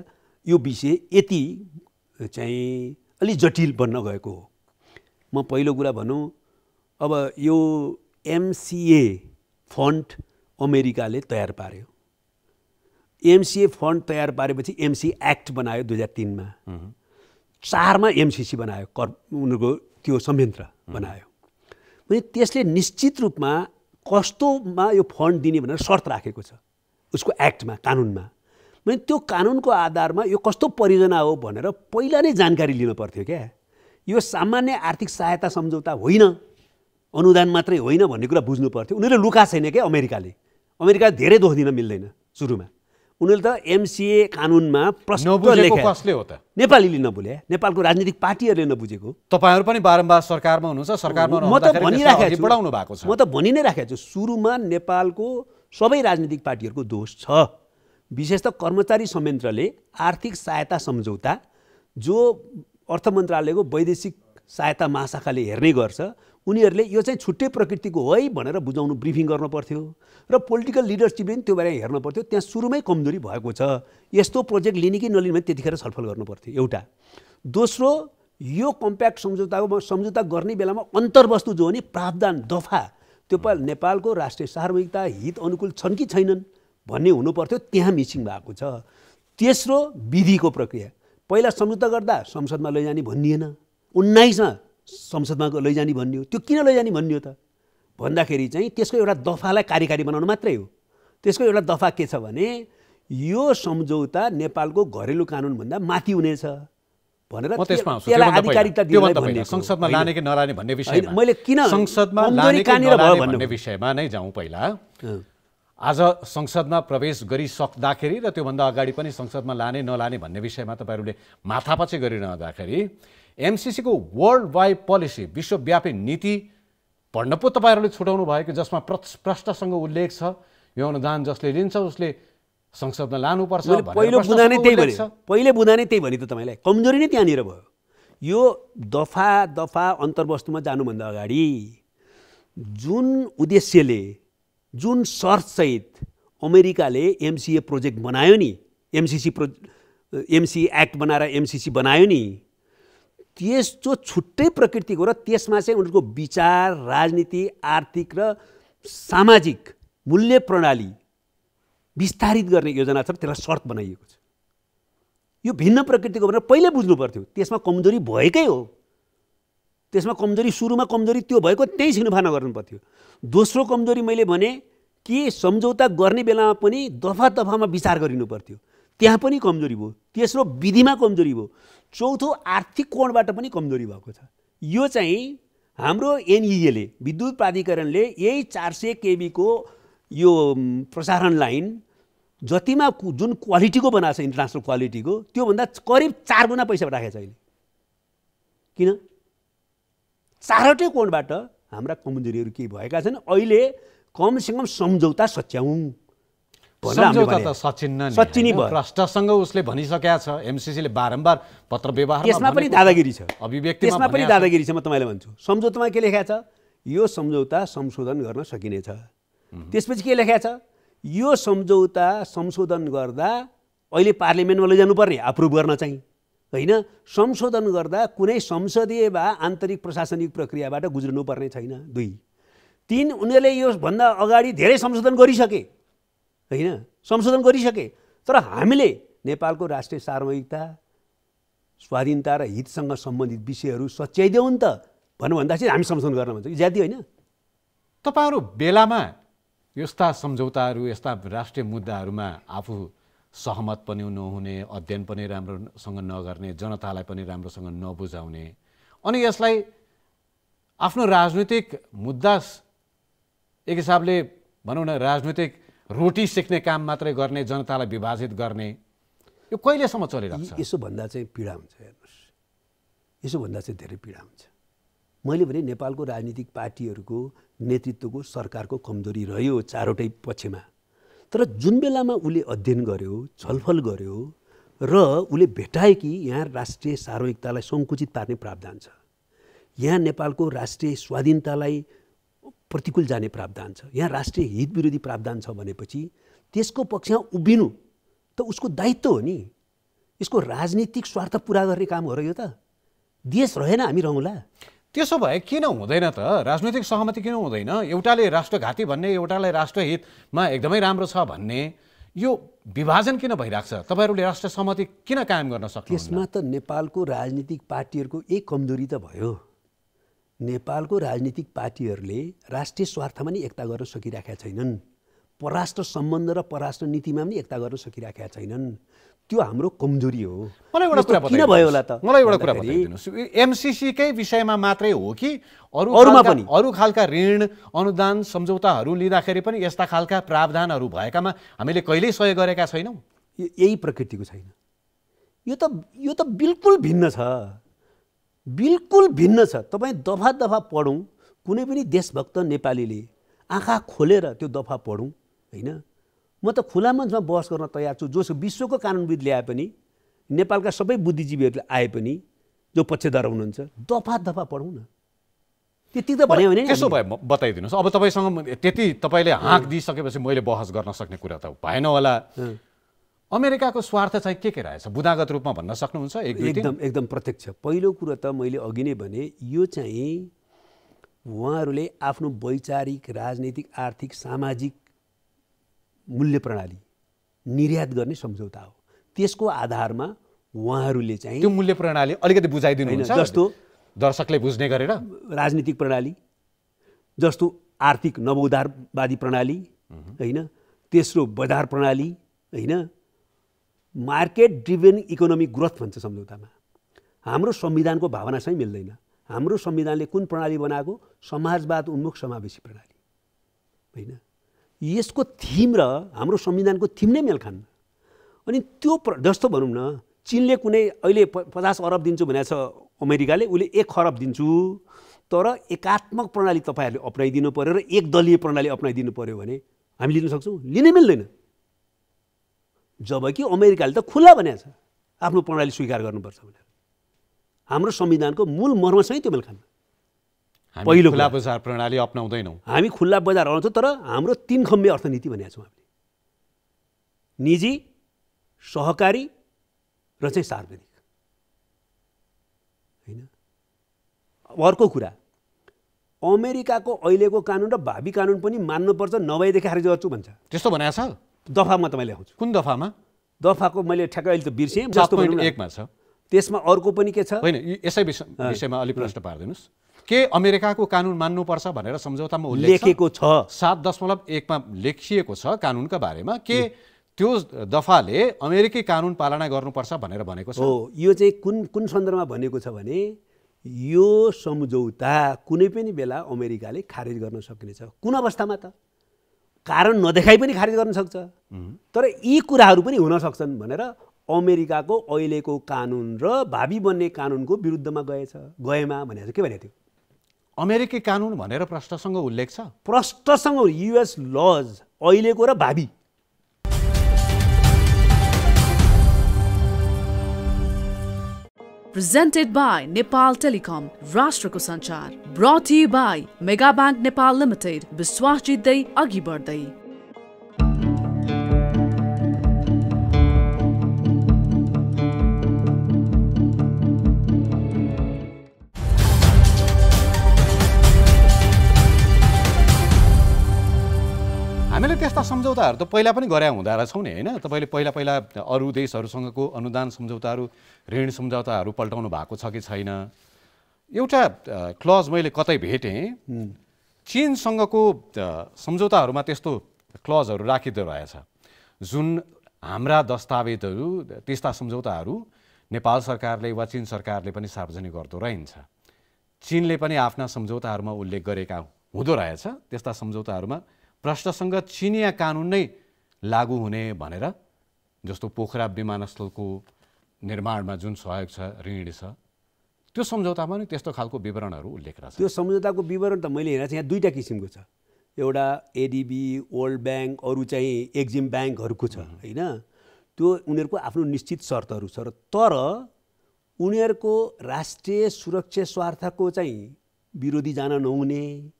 F: यो विषय यति चाहिँ अलि जटिल बन्न गएको हो। म पहिलो कुरा भनौँ, अब यो एमसिए फन्ड अमेरिकाले तयार पार्यो। एमसिए फन्ड तयार पारेपछि एमसी एक्ट बनायो 2003 मा। 4 मा एमसिसी बनायो, उनीहरूको त्यो संयन्त्र बनायो। भने त्यसले निश्चित रूपमा कस्तोमा यो फन्ड दिने भनेर शर्त राखेको छ उसको एक्टमा, कानुनमा। भने त्यो कानुनको आधारमा यो कस्तो परियोजना हो भनेर पहिला नै जानकारी लिनु पर्थ्यो क्या। यो सामान्य आर्थिक सहायता सम्झौता होइन, अनुदान मात्रै होइन भन्ने कुरा बुझ्नु पर्थ्यो। उनीहरूले लुका छैन क्या अमेरिकाले। अमेरिका धेरै दोष दिन मिल्दैन सुरुमा। उनीहरूले त एमसिए कानुनमा प्रश्न लेखेको
A: कसले हो त?
F: नेपालीले नबुझे, नेपालको राजनीतिक पार्टीहरूले नबुझेको।
A: तपाईहरु पनि बारम्बार सरकारमा हुनुहुन्छ, सरकारमा
F: रहँदाखेरि म त भनि नै राखेको छु सुरुमा नेपालको सबै राजनीतिक पार्टीहरूको दोष छ। विशेष त कर्मचारी संयन्त्रले आर्थिक सहायता सम्झौता जो अर्थ मन्त्रालयको वैदेशिक सहायता महाशाखाले हेर्ने गर्छ, उनीहरूले यो चाहिँ छुट्टै प्रकृतिको हो है भनेर बुझाउनु ब्रिफिङ गर्नु पर्थ्यो र पोलिटिकल लिडरसिपले पनि त्यो बारे हेर्नु पर्थ्यो। त्यहाँ सुरुमै कमजोरी भएको छ। यस्तो प्रोजेक्ट लिने कि नलिने भने त्यतिखेर छलफल गर्नु पर्थ्यो एउटा। दोस्रो, यो कम्प्याक्ट सम्झौता गर्ने बेलामा अन्तर्वस्तु जो हो नि प्रावधान दफा, त्यो नेपालको राष्ट्रिय सार्वभौमिकता हित अनुकूल छन् कि छैनन् भन्ने हुनु पर्थ्यो, त्यहाँ मिसिङ भएको छ। तेस्रो, विधिको प्रक्रिया। पहिला सम्झौता गर्दा संसदमा लैजाने भनिएन, 19 मा संसदमा लैजाने भन्ने हो। त्यो किन लैजाने भन्ने हो त भन्दाखेरि चाहिँ त्यसको एउटा दफालाई कार्यकारी बनाउनु मात्रै हो। त्यसको एउटा दफा के छ भने यो सम्झौता नेपालको घरेलु कानुनभन्दा माथि हुनेछ भनेर त्यसलाई आधिकारिकता दिनु भन्ने।
A: संसदमा लाने कि नलाने भन्ने विषयमा
F: मैले किन
A: संसदमा लाने कि नलाने भन्ने विषयमा नै जाउँ पहिला। आज संसदमा प्रवेश गरिसक्दाखेरि र त्योभन्दा अगाडि पनि संसदमा लाने नलाने भन्ने विषयमा तपाईँहरूले माथापछि गरिरहँदाखेरि एमसिसीको वर्ल्ड वाइड पोलिसी विश्वव्यापी नीति पढ्न पो तपाईँहरूले छुटाउनु भयो कि जसमा प्रष्टसँग उल्लेख छ यो अनुदान जसले लिन्छ उसले संसदमा लानुपर्छ।
F: पहिलो बुँदा नै त्यही भने, पहिले बुँदा नै त्यही भने त तपाईँलाई कमजोरी नै त्यहाँनिर भयो। यो दफा दफा अन्तर्वस्तुमा जानुभन्दा अगाडि जुन उद्देश्यले जुन शर्तसहित अमेरिकाले एमसिए प्रोजेक्ट बनायो नि, एमसी एक्ट बनाएर एमसिसी बनायो नि, त्यसको छुट्टै प्रकृतिको र त्यसमा चाहिँ उनीहरूको विचार, राजनीति, आर्थिक र सामाजिक मूल्य प्रणाली विस्तारित गर्ने योजना छ, त्यसलाई शर्त बनाइएको छ। यो भिन्न प्रकृतिको भनेर पहिले बुझ्नु पर्थ्यो। त्यसमा कमजोरी भएकै हो। त्यसमा कमजोरी सुरुमा कमजोरी त्यो भएको त्यही छिनफाना गर्नु पर्थ्यो। दोस्रो कमजोरी मैले भने कि सम्झौता गर्ने बेलामा पनि दफा दफामा विचार गरिनु पर्थ्यो, त्यहाँ पनि कमजोरी भयो। तेस्रो विधिमा कमजोरी भयो। चौथो आर्थिक कोणबाट पनि कमजोरी भएको छ। यो चाहिँ हाम्रो एनइएले विद्युत प्राधिकरणले यही 400 केबी को यो प्रसारण लाइन जतिमा जुन क्वालिटीको बनाएको छ इन्टरनेसनल क्वालिटीको त्योभन्दा करिब 4 गुणा पैसा राखेको छ अहिले। किन? चारवटै कोणबाट हाम्रा कमजोरीहरू के भएका छन्। अहिले कमसेकम सम्झौता सच्याउँ।
A: सम्झौता त सचिन्नै भयो। राष्ट्रसँग उसले भनिसकेका छ, एमसिसीले बारम्बार पत्र व्यवहारमा
F: त्यसमा पनि दादागिरी छ,
A: अभिव्यक्तिमा
F: त्यसमा पनि दादागिरी छ। म तपाईँलाई भन्छु सम्झौतामा के लेखेको छ, यो सम्झौता संशोधन गर्न सकिनेछ। त्यसपछि के लेखेको छ, यो सम्झौता संशोधन गर्दा अहिले पार्लिमेन्टमा लैजानुपर्ने अप्रुभ गर्न चाहिँ होइन, संशोधन गर्दा कुनै संसदीय वा आन्तरिक प्रशासनिक प्रक्रियाबाट गुज्रनुपर्ने छैन। 2 3 उनीहरूले यो भन्दा अगाडि धेरै संशोधन गरिसके होइन, संशोधन गरिसके। तर हामीले नेपालको राष्ट्रिय सार्वभौमिकता, स्वाधीनता र हितसँग सम्बन्धित विषयहरू सच्याइदेऊ नि त भन्दा चाहिँ हामी संशोधन गर्न भन्छ। ज्यादै होइन।
A: तपाईँहरू बेलामा यस्ता सम्झौताहरू, यस्ता राष्ट्रिय मुद्दाहरूमा आफू सहमत पनि नहुने, अध्ययन पनि राम्रोसँग नगर्ने, जनतालाई पनि राम्रोसँग नबुझाउने, अनि यसलाई आफ्नो राजनीतिक मुद्दा एक हिसाबले भनौँ न राजनीतिक रोटी सेक्ने काम मात्रै गर्ने, जनतालाई विभाजित गर्ने, यो कहिलेसम्म चलिरहेको छ?
F: यसो भन्दा चाहिँ पीडा हुन्छ। हेर्नुहोस्, यसो भन्दा चाहिँ धेरै पीडा हुन्छ। मैले भने नेपालको राजनीतिक पार्टीहरूको नेतृत्वको सरकारको कमजोरी रह्यो चारवटै पक्षमा। तर जुन बेलामा उसले अध्ययन गर्यो, छलफल गर्यो र उसले भेटाए कि यहाँ राष्ट्रिय सार्वभौमिकतालाई सङ्कुचित पार्ने प्रावधान छ, यहाँ नेपालको राष्ट्रिय स्वाधीनतालाई प्रतिकूल जाने प्रावधान छ, यहाँ राष्ट्रिय हित विरोधी प्रावधान छ भनेपछि त्यसको पक्षमा उभिनु त उसको दायित्व हो नि। यसको राजनीतिक स्वार्थ पुरा गर्ने काम हो र यो त। देश रहेन हामी रहँला।
A: त्यसो भए किन हुँदैन त? राजनैतिक सहमति किन हुँदैन? एउटाले राष्ट्रघाती भन्ने, एउटालाई राष्ट्रहितमा एकदमै राम्रो छ भन्ने, यो विभाजन किन भइरहेको छ? तपाईँहरूले राष्ट्र सहमति किन कायम गर्न सक्नु?
F: त्यसमा त नेपालको राजनीतिक पार्टीहरूको एक कमजोरी त भयो। नेपालको राजनीतिक पार्टीहरूले राष्ट्रिय स्वार्थमा नि एकता गर्न सकिराखेका छैनन्, परराष्ट्र सम्बन्ध र परराष्ट्र नीतिमा पनि एकता गर्न सकिराखेका छैनन्। त्यो हाम्रो कमजोरी हो।
A: मलाई एउटा कुरा
F: किन भयो होला त?
A: मलाई एउटा कुरा बताइदिनुस्, एमसिसीकै विषयमा मात्रै हो कि अरू खालका ऋण, अनुदान, सम्झौताहरू लिँदाखेरि पनि यस्ता खालका प्रावधानहरू भएकामा हामीले कहिल्यै सहयोग गरेका छैनौँ?
F: यही प्रकृतिको छैन। यो त बिल्कुल भिन्न छ, बिल्कुल भिन्न छ। तपाईँ दफा दफा पढौँ, कुनै पनि देशभक्त नेपालीले आँखा खोलेर त्यो दफा पढौँ होइन। म त खुला मञ्चमा बहस गर्न तयार छु। जो विश्वको कानुनविद ल्याए पनि, नेपालका सबै बुद्धिजीवीहरूले आए पनि, जो पक्षधर हुनुहुन्छ, दफा दफा पढौँ न। त्यति त भन्यो भने
A: त्यसो भए बताइदिनुहोस्। अब तपाईँसँग त्यति तपाईँले हाँक दिइसकेपछि मैले बहस गर्न सक्ने कुरा त भएन होला। अमेरिकाको स्वार्थ चाहिँ के रहेछ बुदागत रूपमा भन्न सक्नुहुन्छ?
F: एकदम प्रत्यक्ष। पहिलो कुरो त मैले अघि नै भने, यो चाहिँ उहाँहरूले आफ्नो वैचारिक, राजनीतिक, आर्थिक, सामाजिक मूल्य प्रणाली निर्यात गर्ने सम्झौता हो। त्यसको आधारमा उहाँहरूले चाहिँ
A: त्यो मूल्य प्रणाली अलिकति बुझाइदिनुहुन्छ।
F: जस्तो
A: दर्शकले बुझ्ने गरेर
F: राजनीतिक प्रणाली, जस्तो आर्थिक नवोदारवादी प्रणाली होइन, तेस्रो बजार प्रणाली होइन, मार्केट ड्रिभन इकोनोमिक ग्रोथ भन्छ सम्झौतामा। हाम्रो संविधानको भावनासँग मिल्दैन। हाम्रो संविधानले कुन प्रणाली बनाएको? समाजवाद उन्मुख समावेशी प्रणाली होइन। यसको थिम र हाम्रो संविधानको थिम नै मेल खान्न। अनि त्यो जस्तो भनौँ न, चीनले कुनै अहिले 50 अर्ब दिन्छु भनेको छ अमेरिकाले, उसले 1 खरब दिन्छु, तर एकात्मक प्रणाली तपाईँहरूले अपनाइदिनु पर्यो र एक दलीय प्रणाली अपनाइदिनु पर्यो भने हामी लिन सक्छौँ? लिनै मिल्दैन। जबकि अमेरिकाले त खुल्ला भनेको छ आफ्नो प्रणाली स्वीकार गर्नुपर्छ भनेर। हाम्रो संविधानको मूल मर्मसँगै त्यो मेल खान्न।
A: पहिलो खुला बजार प्रणाली अपनाउँदैनौँ।
F: हामी खुल्ला बजार आउँछौँ, तर हाम्रो 3 खम्बे अर्थनीति भनेको छौँ हामीले। निजी, सहकारी र चाहिँ सार्वजनिक होइन। अर्को कुरा, अमेरिकाको अहिलेको कानुन र भावी कानुन पनि मान्नुपर्छ, नभएदेखि खारेज गर्छु भन्छ।
A: त्यस्तो भनेको छ?
F: दफामा तपाईँले ल्याउँछु।
A: कुन दफामा?
F: दफाको मैले ठ्याक्कै अहिले त बिर्सेँ। जस्तो
A: 7.1 मा छ।
F: त्यसमा अर्को पनि के छ?
A: होइन, यसै विषयमा अलि प्रश्न पार्दिनुहोस्। के अमेरिकाको कानुन मान्नुपर्छ भनेर सम्झौतामा उल्लेख
F: लेखेको छ?
A: 7.1 मा लेखिएको छ कानुनका बारेमा। के त्यो दफाले अमेरिकी कानुन पालना गर्नुपर्छ भनेर भनेको छ?
F: हो, यो चाहिँ कुन सन्दर्भमा भनेको छ भने यो सम्झौता कुनै पनि बेला अमेरिकाले खारेज गर्न सक्नेछ। कुन अवस्थामा त? कारण नदेखाइ पनि खारेज गर्न सक्छ। तर यी कुराहरू पनि हुन सक्छन् भनेर अमेरिकाको अहिलेको कानुन र भावी बन्ने कानुनको विरुद्धमा गएमा भनेको के भनेको थियो?
A: अमेरिकी कानुन भनेर प्रष्टसँग उल्लेख छ?
F: प्रष्टसँग युएस लज अहिलेको र भावी।
G: Presented by Nepal Telecom, राष्ट्रको सञ्चार। Brought to you by Mega Bank Nepal Limited, विश्वास जित्दै अघि बढ्दै।
A: हामीले त्यस्ता सम्झौताहरू त पहिला पनि गरे हुँदा रहेछौँ नि होइन। तपाईँले पहिला अरू देशहरूसँगको अनुदान सम्झौताहरू, ऋण सम्झौताहरू पल्टाउनु भएको छ कि छैन? एउटा क्लज मैले कतै भेटेँ, चीनसँगको सम्झौताहरूमा त्यस्तो क्लजहरू राखिँदो रहेछ जुन हाम्रा दस्तावेजहरू, त्यस्ता सम्झौताहरू नेपाल सरकारले वा चीन सरकारले पनि सार्वजनिक गर्दो रहन्छ। चीनले पनि आफ्ना सम्झौताहरूमा उल्लेख गरेका हुँदो रहेछ। त्यस्ता सम्झौताहरूमा प्रष्टसँग चिनिया कानुन नै लागू हुने भनेर, जस्तो पोखरा विमानस्थलको निर्माणमा जुन सहयोग छ, ऋण छ, त्यो सम्झौतामा नि त्यस्तो खालको विवरणहरू उल्लेख रहेछ।
F: त्यो सम्झौताको विवरण त मैले हेरेको छु, यहाँ 2टा किसिमको छ। एउटा एडिबी, वर्ल्ड ब्याङ्क, अरू चाहिँ एक्जिम ब्याङ्कहरूको छ होइन। त्यो उनीहरूको आफ्नो निश्चित शर्तहरू छ, तर उनीहरूको राष्ट्रिय सुरक्षा स्वार्थको चाहिँ विरोधी जान नहुने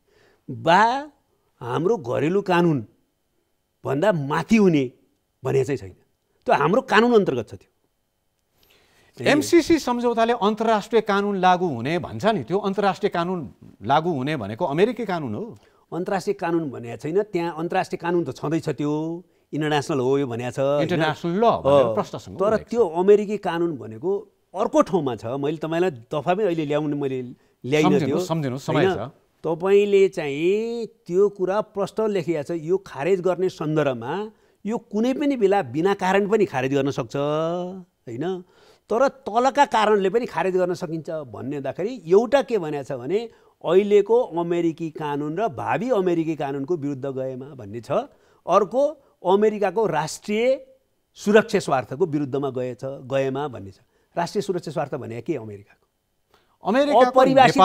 F: वा हाम्रो घरेलु कानुन भन्दा माथि हुने भने चाहिँ छैन। त्यो हाम्रो कानुन अन्तर्गत छ। त्यो
A: एमसिसी सम्झौताले अन्तर्राष्ट्रिय कानुन लागू हुने भन्छ नि। त्यो अन्तर्राष्ट्रिय कानुन लागू हुने भनेको अमेरिकी कानुन हो।
F: अन्तर्राष्ट्रिय कानुन भनेको छैन त्यहाँ। अन्तर्राष्ट्रिय कानुन त छँदैछ, त्यो इन्टरनेसनल हो यो भनेको छ,
A: इन्टरनेसनल ल भनेर प्रश्नसँग।
F: तर त्यो अमेरिकी कानुन भनेको अर्को ठाउँमा छ। मैले तपाईँलाई दफामै अहिले ल्याइन त्यो
A: सम्झिनुहोस्, समय छ।
F: तपाईँले चाहिँ त्यो कुरा प्रष्ट लेखिएको छ। यो खारेज गर्ने सन्दर्भमा यो कुनै पनि बेला बिना कारण पनि खारेज गर्न सक्छ होइन, तर तलका कारणले पनि खारेज गर्न सकिन्छ भन्ने हुँदाखेरि एउटा के भनेको छ भने अहिलेको अमेरिकी कानुन र भावी अमेरिकी कानुनको विरुद्ध गएमा भन्ने छ। अर्को अमेरिकाको राष्ट्रिय सुरक्षा स्वार्थको विरुद्धमा गएमा भन्ने छ। राष्ट्रिय सुरक्षा स्वार्थ भने के? अपरिभाषित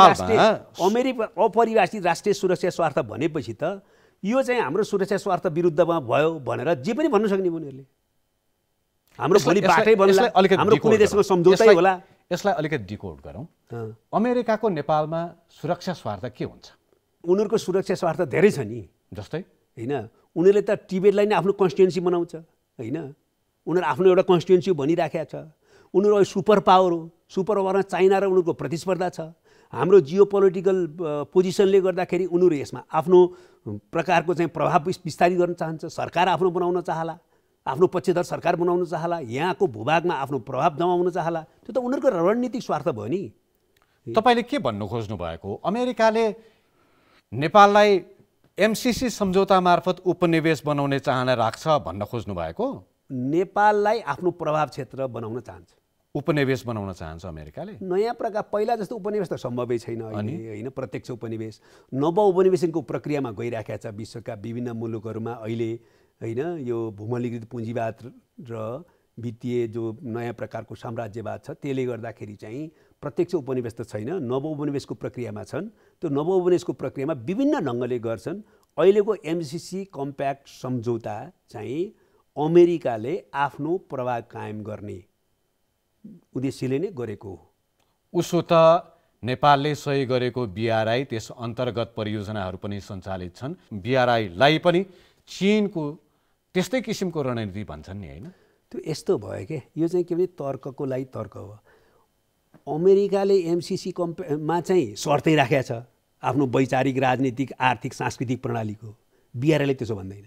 F: राष्ट्रिय सुरक्षा स्वार्थ भनेपछि त यो चाहिँ हाम्रो सुरक्षा स्वार्थ विरुद्धमा भयो भनेर जे पनि भन्न सक्ने उनीहरूले। हाम्रो भोलि बाटै बन्ला, हाम्रो कुनै देशको सम्झौतै होला।
A: यसलाई अलिकति डिकोड गरौँ। अमेरिकाको नेपालमा सुरक्षा स्वार्थ के हुन्छ?
F: उनीहरूको सुरक्षा स्वार्थ धेरै छ नि।
A: जस्तै
F: होइन, उनीहरूले त टिबेटलाई नै आफ्नो कन्स्टिट्युन्सी बनाउँछ होइन। उनीहरू आफ्नो एउटा कन्स्टिट्युन्सी भनिराखेको छ। उनीहरू अहिले सुपर पावर हो। सुपर पावरमा चाइना र उनीहरूको प्रतिस्पर्धा छ। हाम्रो जियो पोलिटिकल पोजिसनले गर्दाखेरि उनीहरू यसमा आफ्नो प्रकारको चाहिँ प्रभाव विस्तारित गर्न चाहन्छ। सरकार आफ्नो बनाउन चाहला, आफ्नो पक्षधर सरकार बनाउन चाहला, यहाँको भूभागमा आफ्नो प्रभाव जमाउन चाहला। त्यो त उनीहरूको रणनीतिक स्वार्थ भयो नि।
A: तपाईले के भन्नु खोज्नु भएको? अमेरिकाले नेपाललाई एमसीसी सम्झौता मार्फत उपनिवेश बनाउने चाहना राख्छ भन्न खोज्नु भएको?
F: नेपाललाई आफ्नो प्रभाव क्षेत्र बनाउन चाहन्छ,
A: उपनिवेश बनाउन चाहन्छ अमेरिकाले।
F: नयाँ प्रकार पहिला जस्तो उपनिवेश त सम्भवै छैन अहिले हैन। प्रत्यक्ष उपनिवेश नव उपनिवेशनको प्रक्रियामा गइराखेको छ विश्वका विभिन्न मुलुकहरूमा अहिले हैन। यो भूमौलिकृत पुँजीवाद र वित्तीय जो नयाँ प्रकारको साम्राज्यवाद छ त्यसले गर्दाखेरि चाहिँ प्रत्यक्ष उपनिवेश त छैन, नव उपनिवेशको प्रक्रियामा छन्। त्यो नव उपनिवेशको प्रक्रियामा विभिन्न ढङ्गले गर्छन्। अहिलेको एमसीसी कम्प्याक्ट सम्झौता चाहिँ अमेरिकाले आफ्नो प्रभाव कायम गर्ने उद्देश्यले नै गरेको हो।
A: उसो त नेपालले सही गरेको बीआरआई त्यस अन्तर्गत परियोजनाहरू पनि सञ्चालित छन्। बीआरआईलाई पनि चीनको त्यस्तै किसिमको रणनीति भन्छन् नि हैन?
F: त्यो यस्तो भयो के, यो चाहिँ के भने तर्कको लागि तर्क हो। अमेरिकाले एमसीसी मा चाहिँ शर्तै राखेको छ आफ्नो वैचारिक राजनीतिक आर्थिक सांस्कृतिक प्रणालीको। बीआरआईले त्यसो भन्दैन।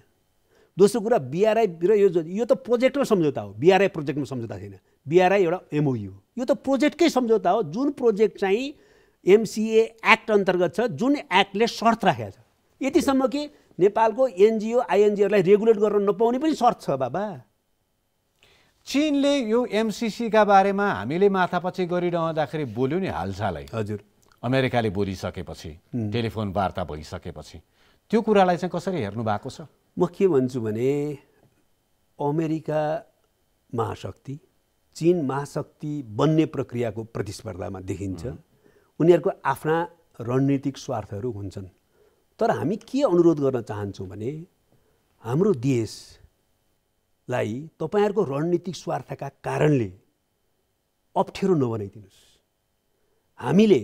F: दोस्रो कुरा बीआरआई र यो त प्रोजेक्टमा सम्झौता हो, बीआरआई प्रोजेक्टमा सम्झौता छैन। बीआरआई एउटा एमओयू हो, यो त प्रोजेक्टकै सम्झौता हो। जुन प्रोजेक्ट चाहिँ एमसिए एक्ट अन्तर्गत छ, जुन एक्टले शर्त राखेको छ यतिसम्म कि नेपालको एनजिओ आइएनजिओलाई रेगुलेट गर्न नपाउने पनि शर्त छ बाबा।
A: चीनले यो एमसीसी का बारेमा हामीले माथापछि गरिरहँदाखेरि बोल्यो नि हालसालै।
F: हजुर,
A: अमेरिकाले बोलिसकेपछि टेलिफोन वार्ता भइसकेपछि त्यो कुरालाई चाहिँ कसरी हेर्नु भएको छ?
F: म के भन्छु भने अमेरिका महाशक्ति चीन महाशक्ति बन्ने प्रक्रियाको प्रतिस्पर्धामा देखिन्छ। उनीहरूको आफ्ना रणनीतिक स्वार्थहरू हुन्छन्। तर हामी के अनुरोध गर्न चाहन्छौँ भने हाम्रो देशलाई तपाईहरुको रणनीतिक स्वार्थका कारणले अप्ठ्यारो नबनाइदिनुस्। हामीले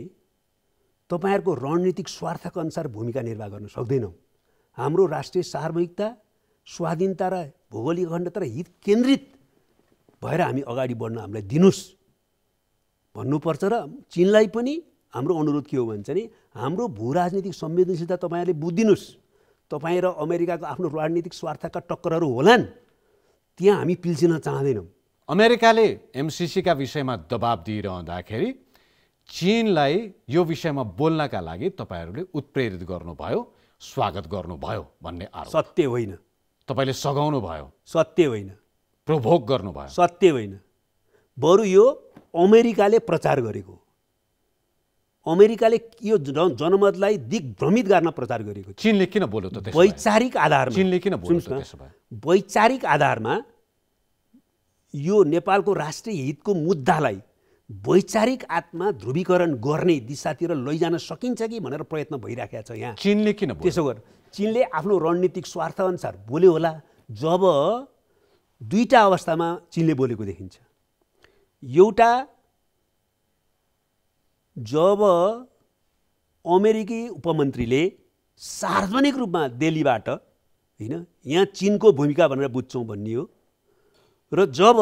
F: तपाईहरुको रणनीतिक स्वार्थका अनुसार भूमिका निर्वाह गर्न सक्दैनौँ। हाम्रो राष्ट्रिय सार्वभौमिकता, स्वाधीनता र भौगोलिक अखण्डता र हित केन्द्रित भएर हामी अगाडि बढ्न हामीलाई दिनुस् भन्नुपर्छ। र चीनलाई पनि हाम्रो अनुरोध के हो भन्छ नि, हाम्रो भू राजनीतिक संवेदनशीलता तपाईहरुले बुझिदिनुस्। तपाई र अमेरिकाको आफ्नो राजनीतिक स्वार्थका टक्करहरू होलान्, त्यहाँ हामी पिल्सिन चाहदैनौँ।
A: अमेरिकाले एमसीसी का विषयमा दबाब दिइरहँदाखेरि चीनलाई यो विषयमा बोल्नका लागि तपाईहरुले उत्प्रेरित गर्नुभयो, स्वागत गर्नुभयो भन्ने आरोप।
F: सत्य होइन।
A: तपाईले सघाउनु भयो।
F: सत्य होइन।
A: प्रोभोक गर्नुभयो।
F: सत्य होइन। बरु यो अमेरिकाले प्रचार गरेको, अमेरिकाले यो जनमतलाई दिग्भ्रमित गर्न प्रचार गरेको।
A: चीनले किन बोल्यो त त्यसो?
F: वैचारिक आधारमा।
A: चीनले किन बोल्यो त त्यसो भए?
F: वैचारिक आधारमा यो नेपालको राष्ट्रिय हितको मुद्दालाई वैचारिक आत्मा ध्रुवीकरण गर्ने दिशातिर लैजान सकिन्छ कि भनेर प्रयत्न भइराखेको छ यहाँ।
A: चीनले किन बोल्यो?
F: त्यसो गर चीनले आफ्नो रणनीतिक स्वार्थ अनुसार बोल्यो होला। जब दुईटा अवस्थामा चीनले बोलेको देखिन्छ। एउटा जब अमेरिकी उपमन्त्रीले सार्वजनिक रूपमा दिल्लीबाट हैन यहाँ चीनको भूमिका भनेर बुझ्छौँ भन्ने हो, र जब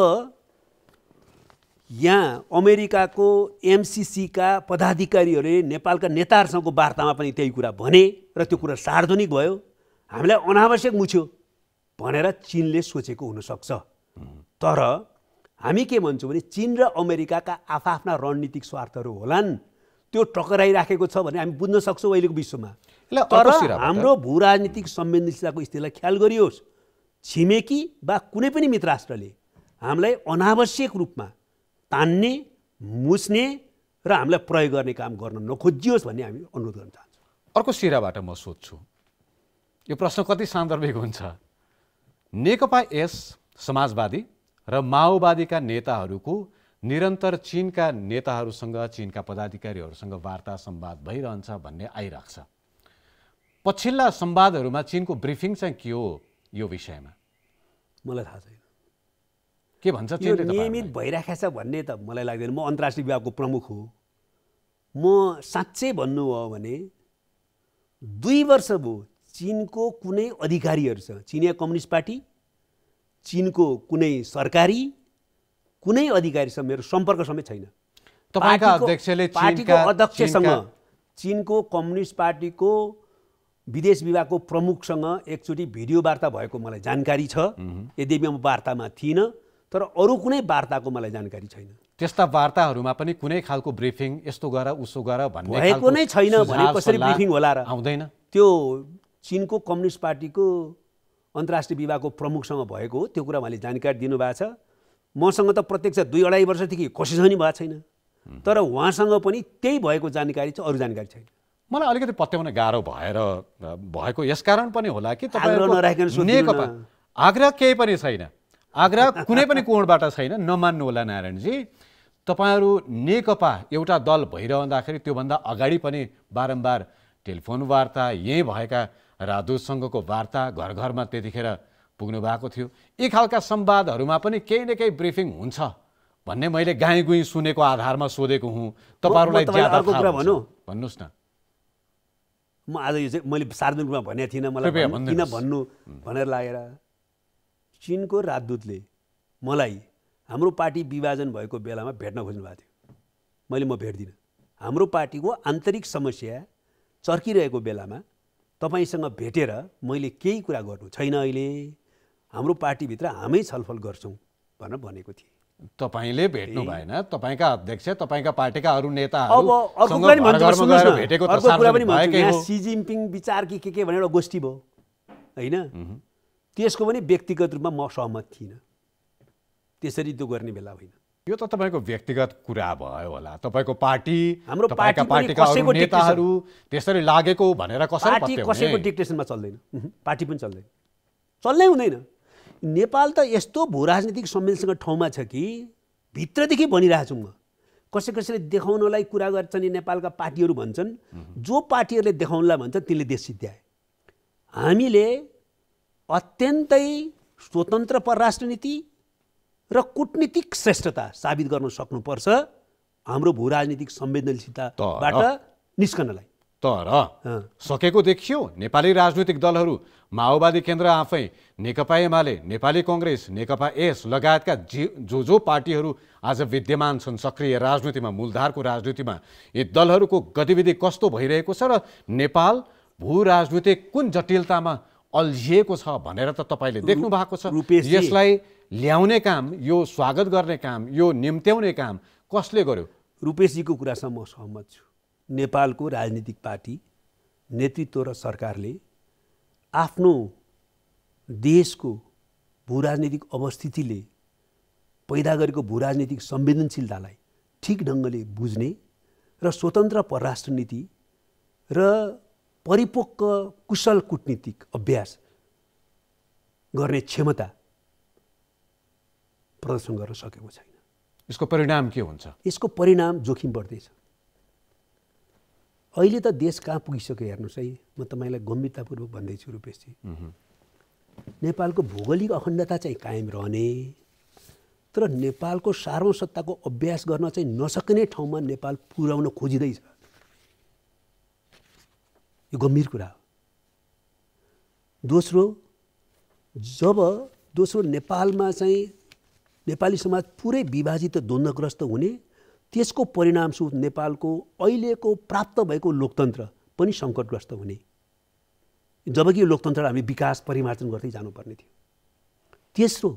F: यहाँ अमेरिकाको एमसीसी का पदाधिकारीहरूले नेपालका नेताहरूसँगको वार्तामा पनि त्यही कुरा भने र त्यो कुरा सार्वजनिक भयो, हामीलाई अनावश्यक मुछ्यो भनेर चीनले सोचेको हुनसक्छ। तर हामी के भन्छौँ भने चीन र अमेरिकाका आफ्ना रणनीतिक स्वार्थहरू होलान्, त्यो टकराइराखेको छ भने हामी बुझ्न सक्छौँ अहिलेको विश्वमा। तर हाम्रो भू राजनीतिक संवेदनशीलताको स्थितिलाई ख्याल गरियोस्। छिमेकी वा कुनै पनि मित्र राष्ट्रले हामीलाई अनावश्यक रूपमा तान्ने, मुछ्ने र हामीलाई प्रयोग गर्ने काम गर्न नखोजियोस् भन्ने हामी अनुरोध गर्न चाहन्छौँ।
A: अर्को सिराबाट म सोध्छु, यो प्रश्न कति सान्दर्भिक हुन्छ? नेकपा एस समाजवादी र माओवादीका नेताहरूको निरन्तर चीनका नेताहरूसँग, चीनका पदाधिकारीहरूसँग वार्ता संवाद भइरहन्छ भन्ने आइराख्छ। पछिल्ला संवादहरूमा चीनको ब्रिफिङ चाहिँ के हो यो विषयमा?
F: मलाई थाहा छैन
A: के भन्छ
F: यो नियमित भइराखेको छ भन्ने त मलाई लाग्दैन। म अन्तर्राष्ट्रिय विभागको प्रमुख हो। म साँच्चै भन्नु हो भने 2 वर्ष भयो चीनको कुनै अधिकारीहरूसँग, चिनिया कम्युनिस्ट पार्टी, चीनको कुनै सरकारी कुनै अधिकारीसँग मेरो सम्पर्क समेत छैन।
A: तपाईका अध्यक्षले
F: पार्टीको अध्यक्षसँग, चीनको कम्युनिस्ट पार्टीको विदेश विभागको प्रमुखसँग एकचोटि भिडियो वार्ता भएको मलाई जानकारी छ। यद्यपि म वार्तामा थिइनँ, तर अरू कुनै वार्ताको मलाई जानकारी छैन।
A: त्यस्ता वार्ताहरूमा पनि कुनै खालको ब्रिफिङ यस्तो गर उसो गर भन्ने
F: भएको नै छैन भने कसरी ब्रिफिङ होला र?
A: आउँदैन। त्यो
F: चीनको कम्युनिस्ट पार्टीको अन्तर्राष्ट्रिय विभागको प्रमुखसँग भएको हो, त्यो कुरा मैले जानकारी दिनुभएको छ। मसँग त प्रत्यक्ष 2-2.5 वर्षदेखि कसैसँग नि भएको छैन, तर उहाँसँग पनि त्यही भएको जानकारी छ, अरू जानकारी छैन।
A: मलाई अलिकति पत्याउन गाह्रो भएको यसकारण पनि होला कि
F: नेकपा
A: आग्रह केही पनि छैन, आग्रह कुनै पनि कोणबाट छैन, नमान्नु होला नारायणजी। तपाईहरू नेकपा एउटा दल भइरहँदाखेरि त्योभन्दा अगाडि पनि बारम्बार टेलिफोन वार्ता, यहीँ भएका राजदूतसँगको वार्ता, घर घरमा त्यतिखेर पुग्नु भएको थियो। यी खालका संवादहरूमा पनि केही न केही ब्रिफिङ हुन्छ भन्ने मैले गाईगुई सुनेको आधारमा सोधेको हुँ। तपाईँहरूलाई ज्यादा थाहा भन्नुहोस् न।
F: म आज यो चाहिँ मैले सार्वजनिक रूपमा भनेको थिइनँ, मलाई किन भन्नु भनेर लागेर चीनको राजदूतले मलाई हाम्रो पार्टी विभाजन भएको बेलामा भेट्न खोज्नु भएको थियो। म भेट्दिनँ। हाम्रो पार्टीको आन्तरिक समस्या चर्किरहेको बेलामा तपाईसँग भेटेर मैले केही कुरा गर्नु छैन, अहिले हाम्रो पार्टीभित्र हामी छलफल गर्छौँ भनेर भनेको थिएँ।
A: तपाईले भेट्नु भएन, तपाईका अध्यक्ष, तपाईका पार्टीका अरू नेताहरू
F: अब अर्को कुरा पनि
A: भेटेको त सार्वजनिक भएकै हो।
F: सी जिनपिङ विचार के भनेर एउटा गोष्ठी भयो हैन, त्यसको पनि व्यक्तिगत रूपमा म सहमत थिइनँ। त्यसरी त्यो गर्ने बेला होइन।
A: यो त तपाईको व्यक्तिगत कुरा भयो होला, तपाईको पार्टी,
F: हाम्रो
A: पार्टीका अरू नेताहरू त्यसरी लागेको भनेर कसरी
F: पार्टी कसैको डिक्टेसनमा चल्दैन, पार्टी पनि चल्दैन, चल्नै हुँदैन। नेपाल त यस्तो भूराजनीतिक सम्मेलनसँग ठाउँमा छ कि भित्रदेखि भनिरहेको छु म, कसैले देखाउनलाई कुरा गर्छन्, नेपालका पार्टीहरू भन्छन्, जो पार्टीहरूले देखाउनलाई भन्छन् तिनले देश सिद्ध्याए। हामीले अत्यन्तै स्वतन्त्र परराष्ट्र नीति र कूटनीतिक श्रेष्ठता साबित गर्न सक्नुपर्छ हाम्रो भूराजनीतिक संवेदनशीलताबाट निस्कनलाई।
A: तर सकेको देखियो। नेपाली राजनीतिक दलहरू, माओवादी केन्द्र आफै, नेकपा एमाले, नेपाली कङ्ग्रेस, नेकपा एस लगायतका जो पार्टीहरू आज विद्यमान छन् सक्रिय राजनीतिमा, मूलधारको राजनीतिमा, यी दलहरूको गतिविधि कस्तो भइरहेको छ र नेपाल भू राजनीतिक कुन जटिलतामा अल्झिएको छ भनेर त तपाईँले देख्नु भएको छ। यसलाई ल्याउने काम, यो स्वागत गर्ने काम, यो निम्त्याउने काम कसले गर्यो?
F: रूपेशजीको कुरासँग म सहमत छु। नेपालको राजनीतिक पार्टी नेतृत्व र सरकारले आफ्नो देशको भूराजनीतिक अवस्थितिले पैदा गरेको भूराजनीतिक संवेदनशीलतालाई ठिक ढङ्गले बुझ्ने र स्वतन्त्र परराष्ट्र नीति र परिपक्व कुशल कूटनीतिक अभ्यास गर्ने क्षमता प्रदर्शन गर्न सकेको छैन।
A: यसको परिणाम के हुन्छ?
F: यसको परिणाम जोखिम बढ्दैछ। अहिले त देश कहाँ पुगिसक्यो हेर्नुहोस् है, म तपाईँलाई गम्भीरतापूर्वक भन्दैछु रूपेशजी। नेपालको भौगोलिक अखण्डता चाहिँ कायम रहने, तर नेपालको सार्वसत्ताको अभ्यास गर्न चाहिँ नसक्ने ठाउँमा नेपाल पुर्याउन खोजिँदैछ। यो गम्भीर कुरा हो। दोस्रो नेपालमा चाहिँ नेपाली समाज पुरै विभाजित द्वन्द्वग्रस्त हुने, त्यसको परिणामस्वरूप नेपालको अहिलेको प्राप्त भएको लोकतन्त्र पनि सङ्कटग्रस्त हुने, जबकि यो लोकतन्त्रलाई हामीले विकास परिमार्जन गर्दै जानुपर्ने थियो। तेस्रो,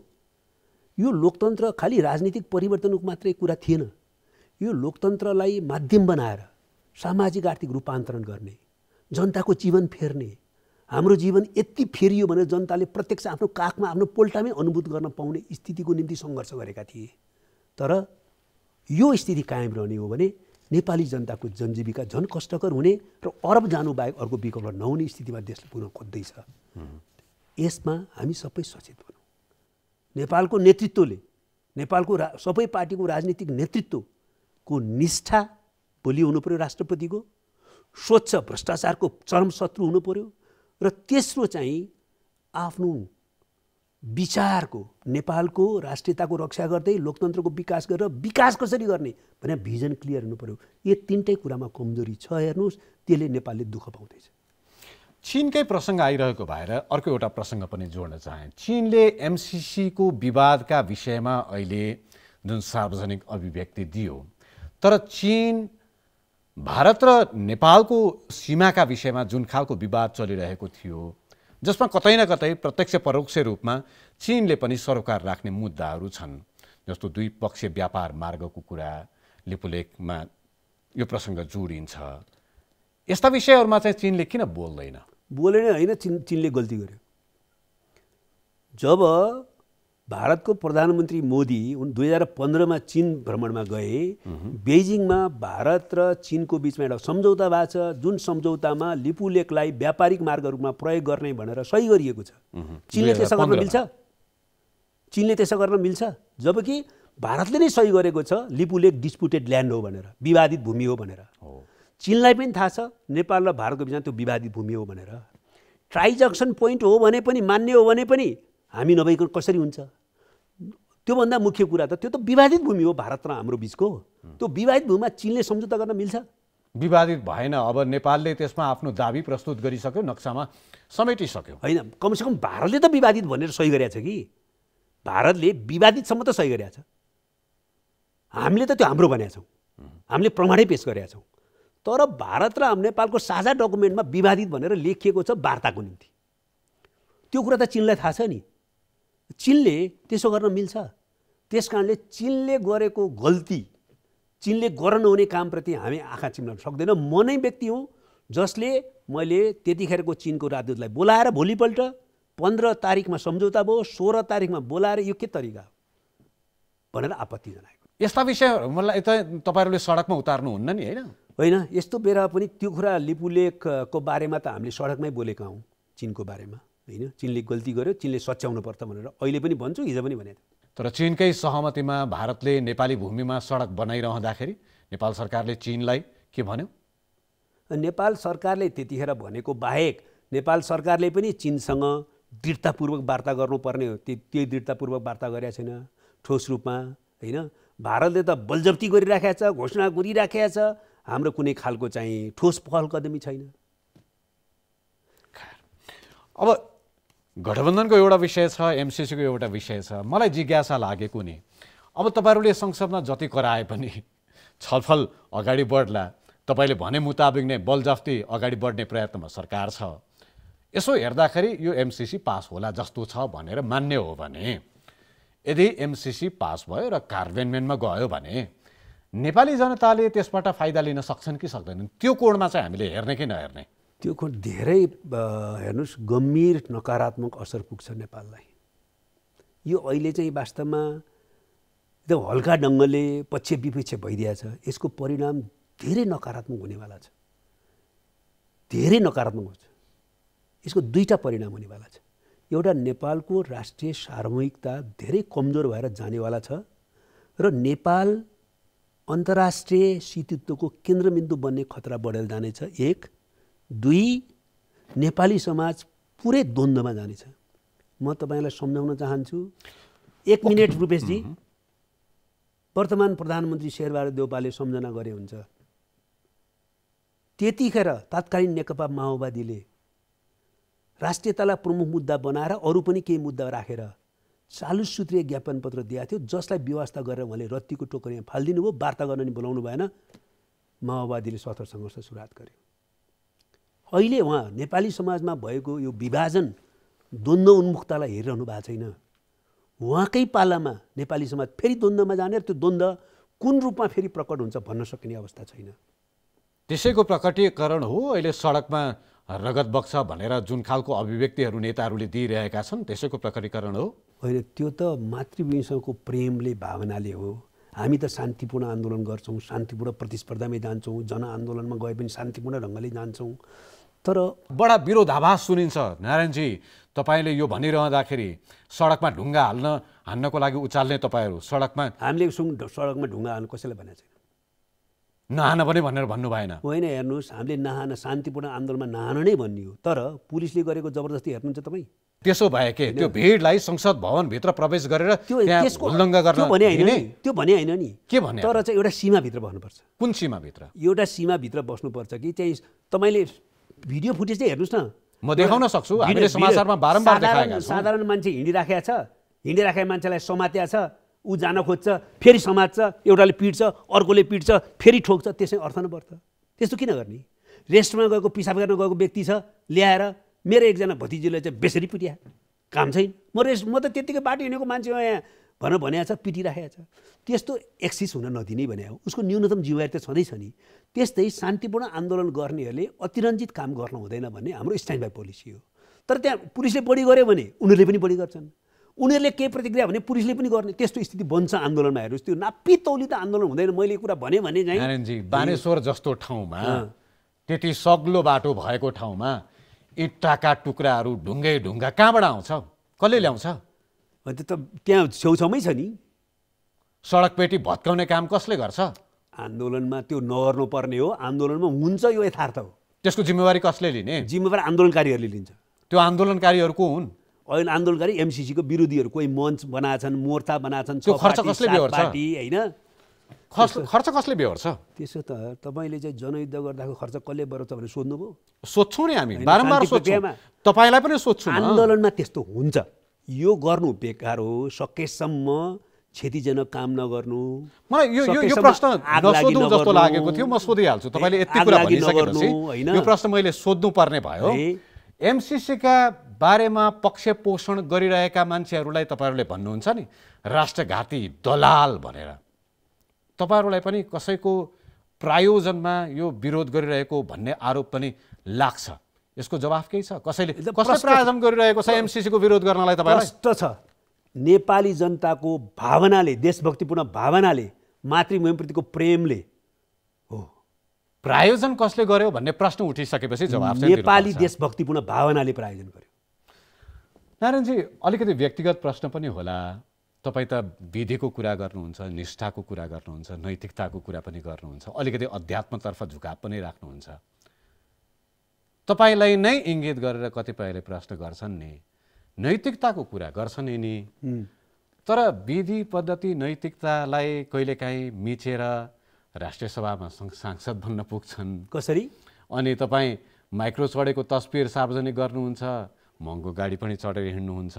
F: यो लोकतन्त्र खालि राजनीतिक परिवर्तनको मात्रै कुरा थिएन, यो लोकतन्त्रलाई माध्यम बनाएर सामाजिक आर्थिक रूपान्तरण गर्ने, जनताको जीवन फेर्ने, हाम्रो जीवन यति फेरियो भने जनताले प्रत्यक्ष आफ्नो काखमा, आफ्नो पोल्टामै अनुभूत गर्न पाउने स्थितिको निम्ति सङ्घर्ष गरेका थिए। तर यो स्थिति कायम रहने हो भने नेपाली जनताको जनजीविका झन् कष्टकर हुने र अरब जानु बाहेक अर्को विकल्प नहुने स्थितिमा देशले पुनः खोज्दैछ। यसमा हामी सबै सचेत बनौँ। नेपालको नेतृत्वले, नेपालको सबै पार्टीको राजनीतिक नेतृत्वको निष्ठा बलियो हुनु पर्यो, राष्ट्रपतिको स्वच्छ भ्रष्टाचारको चरम शत्रु हुनु पर्यो, र तेस्रो चाहिँ आफ्नो विचारको, नेपालको राष्ट्रियताको रक्षा गर्दै लोकतन्त्रको विकास गरेर विकास कसरी गर्ने भने भिजन क्लियर हुनु पर्यो। यो तीनटै कुरामा कमजोरी छ हेर्नुहोस्, त्यसले नेपालले दुःख पाउँदैछ।
A: चीनकै प्रसङ्ग आइरहेको भएर अर्को एउटा प्रसङ्ग पनि जोड्न चाहे। चीनले एमसीसीको विवादका विषयमा अहिले जुन सार्वजनिक अभिव्यक्ति दियो, तर चीन भारत र नेपालको सीमाका विषयमा जुन खालको विवाद चलिरहेको थियो, जसमा कतै न कतै प्रत्यक्ष परोक्ष रूपमा चीनले पनि सरोकार राख्ने मुद्दाहरू छन्, जस्तो द्विपक्षीय व्यापार मार्गको कुरा लिपुलेखमा यो प्रसङ्ग जोडिन्छ। यस्ता विषयहरूमा चाहिँ चीनले किन बोल्दैन?
F: बोलेन होइन, चीनले गल्ती गर्यो। जब भारतको प्रधानमन्त्री मोदी 2015मा चीन भ्रमणमा गए, बेजिङमा भारत र चीनको बिचमा एउटा सम्झौता भएको छ, जुन सम्झौतामा लिपुलेखलाई व्यापारिक मार्गहरूमा प्रयोग गर्ने भनेर सही गरिएको छ। चीनले त्यसो गर्न मिल्छ? चीनले त्यसो गर्न मिल्छ? जबकि भारतले नै सही गरेको छ लिपुलेख डिस्प्युटेड ल्यान्ड हो भनेर, विवादित भूमि हो भनेर। चीनलाई पनि थाहा छ नेपाल र भारतको बिचमा त्यो विवादित भूमि हो भनेर। ट्राइजक्सन पोइन्ट हो भने पनि, मान्य हो भने पनि हामी नभइकन कसरी हुन्छ? त्योभन्दा मुख्य कुरा त त्यो त विवादित भूमि हो भारत र हाम्रो बिचको। त्यो विवादित भूमिमा चीनले सम्झौता गर्न मिल्छ?
A: विवादित भएन, अब नेपालले त्यसमा आफ्नो दाबी प्रस्तुत गरिसक्यो, नक्सामा समेटिसक्यो।
F: होइन, कमसेकम भारतले त विवादित भनेर सही गरेको छ कि, भारतले विवादितसम्म त सही गरेको छ। हामीले त त्यो हाम्रो भनेका छौँ, हामीले प्रमाणै पेश गरेका छौँ। तर भारत र नेपालको साझा डकुमेन्टमा विवादित भनेर लेखिएको छ वार्ताको निम्ति। त्यो कुरा त चीनलाई थाहा छ नि। चीनले त्यसो गर्न मिल्छ? त्यस कारणले चीनले गरेको गल्ती, चीनले गर्न नहुने कामप्रति हामी आँखा चिम्लाउन सक्दैन। म नै व्यक्ति हुँ जसले मैले त्यतिखेरको चीनको राजदूतलाई बोलाएर भोलिपल्ट 15 तारिकमा सम्झौता भयो, 16 तारिकमा बोलाएर यो के तरिका हो भनेर आपत्ति जनाएको।
A: यस्ता विषयहरू मलाई त तपाईँहरूले सडकमा उतार्नुहुन्न नि, होइन?
F: होइन, यस्तो बेला पनि त्यो कुरा लिपुलेखको बारेमा त हामीले सडकमै बोलेका हौँ, चीनको बारेमा, होइन? चीनले गल्ती गर्यो, चीनले सच्याउनु पर्छ भनेर अहिले पनि भन्छु, हिजो पनि भनेको।
A: तर चीनकै सहमतिमा भारतले नेपाली भूमिमा सडक बनाइरहँदाखेरि नेपाल सरकारले चीनलाई के भन्यो?
F: नेपाल सरकारले त्यतिखेर भनेको बाहेक नेपाल सरकारले पनि चीनसँग दृढतापूर्वक वार्ता गर्नुपर्ने हो, त्यही दृढतापूर्वक वार्ता गरेका छैन ठोस रूपमा, होइन? भारतले त बलजफ्ती गरिराखेको छ, घोषणा गरिराखेको छ, हाम्रो कुनै खालको चाहिँ ठोस पहल कदमी छैन।
A: अब गठबन्धनको एउटा विषय छ, एमसिसीको एउटा विषय छ। मलाई जिज्ञासा लागेको नि, अब तपाईँहरूले संसदमा जति कराए पनि छलफल अगाडि बढ्ला, तपाईँले भने मुताबिक नै बलजफ्ती अगाडि बढ्ने प्रयत्नमा सरकार छ। यसो हेर्दाखेरि यो एमसिसी पास होला जस्तो छ भनेर मान्य हो भने, यदि एमसिसी पास भयो र कार्यान्वयनमा गयो भने नेपाली जनताले त्यसबाट फाइदा लिन सक्छन् कि सक्दैनन्? त्यो कोणमा चाहिँ हामीले हेर्ने कि नहेर्ने?
F: त्यो कोण धेरै हेर्नुहोस् गम्भीर नकारात्मक असर पुग्छ नेपाललाई। यो अहिले चाहिँ वास्तवमा एकदम हल्का ढङ्गले पक्ष विपक्ष भइदिएछ, यसको परिणाम धेरै नकारात्मक हुनेवाला छ, धेरै नकारात्मक हुन्छ। यसको दुईटा परिणाम हुनेवाला छ। एउटा, नेपालको राष्ट्रिय सार्वभौमिकता धेरै कमजोर भएर जानेवाला छ र नेपाल अन्तर्राष्ट्रिय शीतत्वको केन्द्रबिन्दु बन्ने खतरा बढेर जानेछ। एक। दुई, नेपाली समाज पुरै द्वन्द्वमा जानेछ। म तपाईँलाई सम्झाउन चाहन्छु, 1 मिनट रुपेशजी, वर्तमान प्रधानमन्त्री शेरबहादुर देउपाले सम्झना गरे हुन्छ। त्यतिखेर तत्कालीन नेकपा माओवादीले राष्ट्रियतालाई प्रमुख मुद्दा बनाएर अरू पनि केही मुद्दा राखेर 40 सूत्रीय ज्ञापन पत्र दिएको थियो, जसलाई व्यवस्था गरेर उहाँले रत्तीको टोकरीमा फालिदिनु भयो, वार्ता गर्न नि बोलाउनु भएन। माओवादीले स्वतन्त्र सङ्घर्ष सुरुवात गर्यो। अहिले उहाँ नेपाली समाजमा भएको यो विभाजन, द्वन्द्व उन्मुक्तलाई हेरिरहनु भएको छैन। उहाँकै पालामा नेपाली समाज फेरि द्वन्द्वमा जाने र त्यो द्वन्द्व कुन रूपमा फेरि प्रकट हुन्छ भन्न सकिने अवस्था छैन।
A: त्यसैको प्रकटीकरण हो अहिले सडकमा रगत बग्छ भनेर जुन खालको अभिव्यक्तिहरू नेताहरूले दिइरहेका छन्, त्यसैको प्रकटीकरण हो?
F: होइन, त्यो त मातृभूमिसँगको प्रेमले, भावनाले हो। हामी त शान्तिपूर्ण आन्दोलन गर्छौँ, शान्तिपूर्ण प्रतिस्पर्धामै जान्छौँ, जनआन्दोलनमा गए पनि शान्तिपूर्ण ढङ्गले जान्छौँ। तर
A: बडा विरोधाभास सुनिन्छ नारायणजी। तपाईँले यो भनिरहँदाखेरि सडकमा ढुङ्गा हान्नको लागि उचाल्ने तपाईँहरू सडकमा,
F: हामीले सडकमा ढुङ्गा हाल्नु कसैलाई भनेको छैन,
A: नहान पनि भनेर भन्नु भएन।
F: होइन, हेर्नुहोस्, हामीले नहान, शान्तिपूर्ण आन्दोलनमा नहान नै भनियो, तर पुलिसले गरेको जबरजस्ती हेर्नुहुन्छ तपाईँ?
A: त्यसो भए के त्यो भिडलाई संसद भवनभित्र प्रवेश गरेर उल्लङ्घन गर्न
F: त्यो भने होइन नि,
A: के भने?
F: तर चाहिँ एउटा सीमाभित्र बस्नुपर्छ।
A: कुन सीमाभित्र?
F: एउटा सीमाभित्र बस्नुपर्छ कि चाहिँ तपाईँले भिडियो फुटेज चाहिँ हेर्नुहोस् न,
A: म देखाउन सक्छु, हामीले समाचारमा बारम्बार देखाएका छौँ।
F: साधारण मान्छे हिँडिराखेको छ, हिँडिराखेको मान्छेलाई समातेको छ, ऊ जान खोज्छ, फेरि समात्छ, एउटाले पिट्छ, अर्कोले पिट्छ, फेरि ठोक्छ, त्यसै अर्थ न पर्छ। त्यस्तो किन गर्ने? रेस्टुरेन्टमा गएको, पिसाब गर्न गएको व्यक्ति छ, ल्याएर मेरो एकजना भतिजीले चाहिँ बेसरी पिटिया काम छैन म त त्यतिकै बाटो हिँडेको मान्छे हो यहाँ भनेको छ पिटिराखेको छ त्यस्तो एक्सिस हुन नदिने भने हो उसको न्यूनतम जिम्मेवारी त छँदैछ नि त्यस्तै शान्तिपूर्ण आन्दोलन गर्नेहरूले अतिरञ्जित काम गर्नु हुँदैन भन्ने हाम्रो स्ट्यान्ड बाई पोलिसी हो तर त्यहाँ पुलिसले बढी गर्यो भने उनीहरूले पनि बढी गर्छन् उनीहरूले केही प्रतिक्रिया भने पुलिसले पनि गर्ने त्यस्तो स्थिति बन्छ आन्दोलनमा हेर्नुहोस् त्यो नापी तौली त आन्दोलन हुँदैन मैले कुरा भने चाहिँ
A: नारायणजी बानेश्वर जस्तो ठाउँमा त्यति सग्लो बाटो भएको ठाउँमा इट्टाका टुक्राहरू ढुङ्गा कहाँबाट आउँछ कसले ल्याउँछ
F: त्यो त त्यहाँ छेउछाउमै छ नि
A: सडक पेटी भत्काउने काम कसले गर्छ
F: आन्दोलनमा त्यो नगर्नुपर्ने हो आन्दोलनमा हुन्छ यो यथार्थ हो
A: त्यसको जिम्मेवारी कसले लिने
F: जिम्मेवारी आन्दोलनकारीहरूले लिन्छ
A: त्यो आन्दोलनकारीहरूको हुन्
F: अहिले आन्दोलनकारी एमसीसीको विरोधीहरू कोही मञ्च बनाएछन् मोर्चा बनाएछन्
A: त्यो खर्च कसले बेहोर्छ
F: होइन
A: खर्च कसले बेहोर्छ
F: त्यसो त तपाईँले चाहिँ जनयुद्ध गर्दाको खर्च कसले बेहोर्छ भनेर सोध्नुभयो
A: सोध्छौँ नि हामी बारम्बार सोध्छौँ तपाईँलाई पनि सोध्छु
F: आन्दोलनमा त्यस्तो हुन्छ यो गर्नु बेकार हो सकेसम्म क्षतिजनक काम नगर्नु
A: मलाई यो प्रश्न नसोधौँ जस्तो लागेको थियो म सोधिहाल्छु तपाईँले यति कुरा भनिसकेपछि यो प्रश्न मैले सोध्नु पर्ने भयो एमसीसीका बारेमा पक्ष पोषण गरिरहेका मान्छेहरूलाई तपाईँहरूले भन्नुहुन्छ नि राष्ट्रघाती दलाल भनेर तपाईँहरूलाई पनि कसैको प्रायोजनमा यो विरोध गरिरहेको भन्ने आरोप पनि लाग्छ यसको जवाफ केही छ कसैले कसले प्रायोजन गरिरहेको छ एमसीसीको विरोध गर्नलाई तपाईँलाई
F: प्रश्न छ नेपाली जनताको भावनाले देशभक्तिपूर्ण भावनाले मातृभूमिप्रतिको प्रेमले हो
A: प्रायोजन कसले गर्यो भन्ने प्रश्न उठिसकेपछि जवाफ चाहिँ
F: नेपाली देशभक्तिपूर्ण भावनाले प्रायोजन गर्यो
A: नारायणजी अलिकति व्यक्तिगत प्रश्न पनि होला तपाईँ त विधिको कुरा गर्नुहुन्छ निष्ठाको कुरा गर्नुहुन्छ नैतिकताको कुरा पनि गर्नुहुन्छ अलिकति अध्यात्मतर्फ झुकाव पनि राख्नुहुन्छ तपाईँलाई नै इङ्गित गरेर कतिपयले प्रश्न गर्छन् नि नैतिकताको कुरा गर्छन् नि तर विधि पद्धति नैतिकतालाई कहिलेकाहीँ मिचेर राष्ट्रिय सभामा सांसद बन्न पुग्छन्
F: कसरी
A: अनि तपाईँ माइक्रो चढेको तस्बिर सार्वजनिक गर्नुहुन्छ महँगो गाडी पनि चढेर हिँड्नुहुन्छ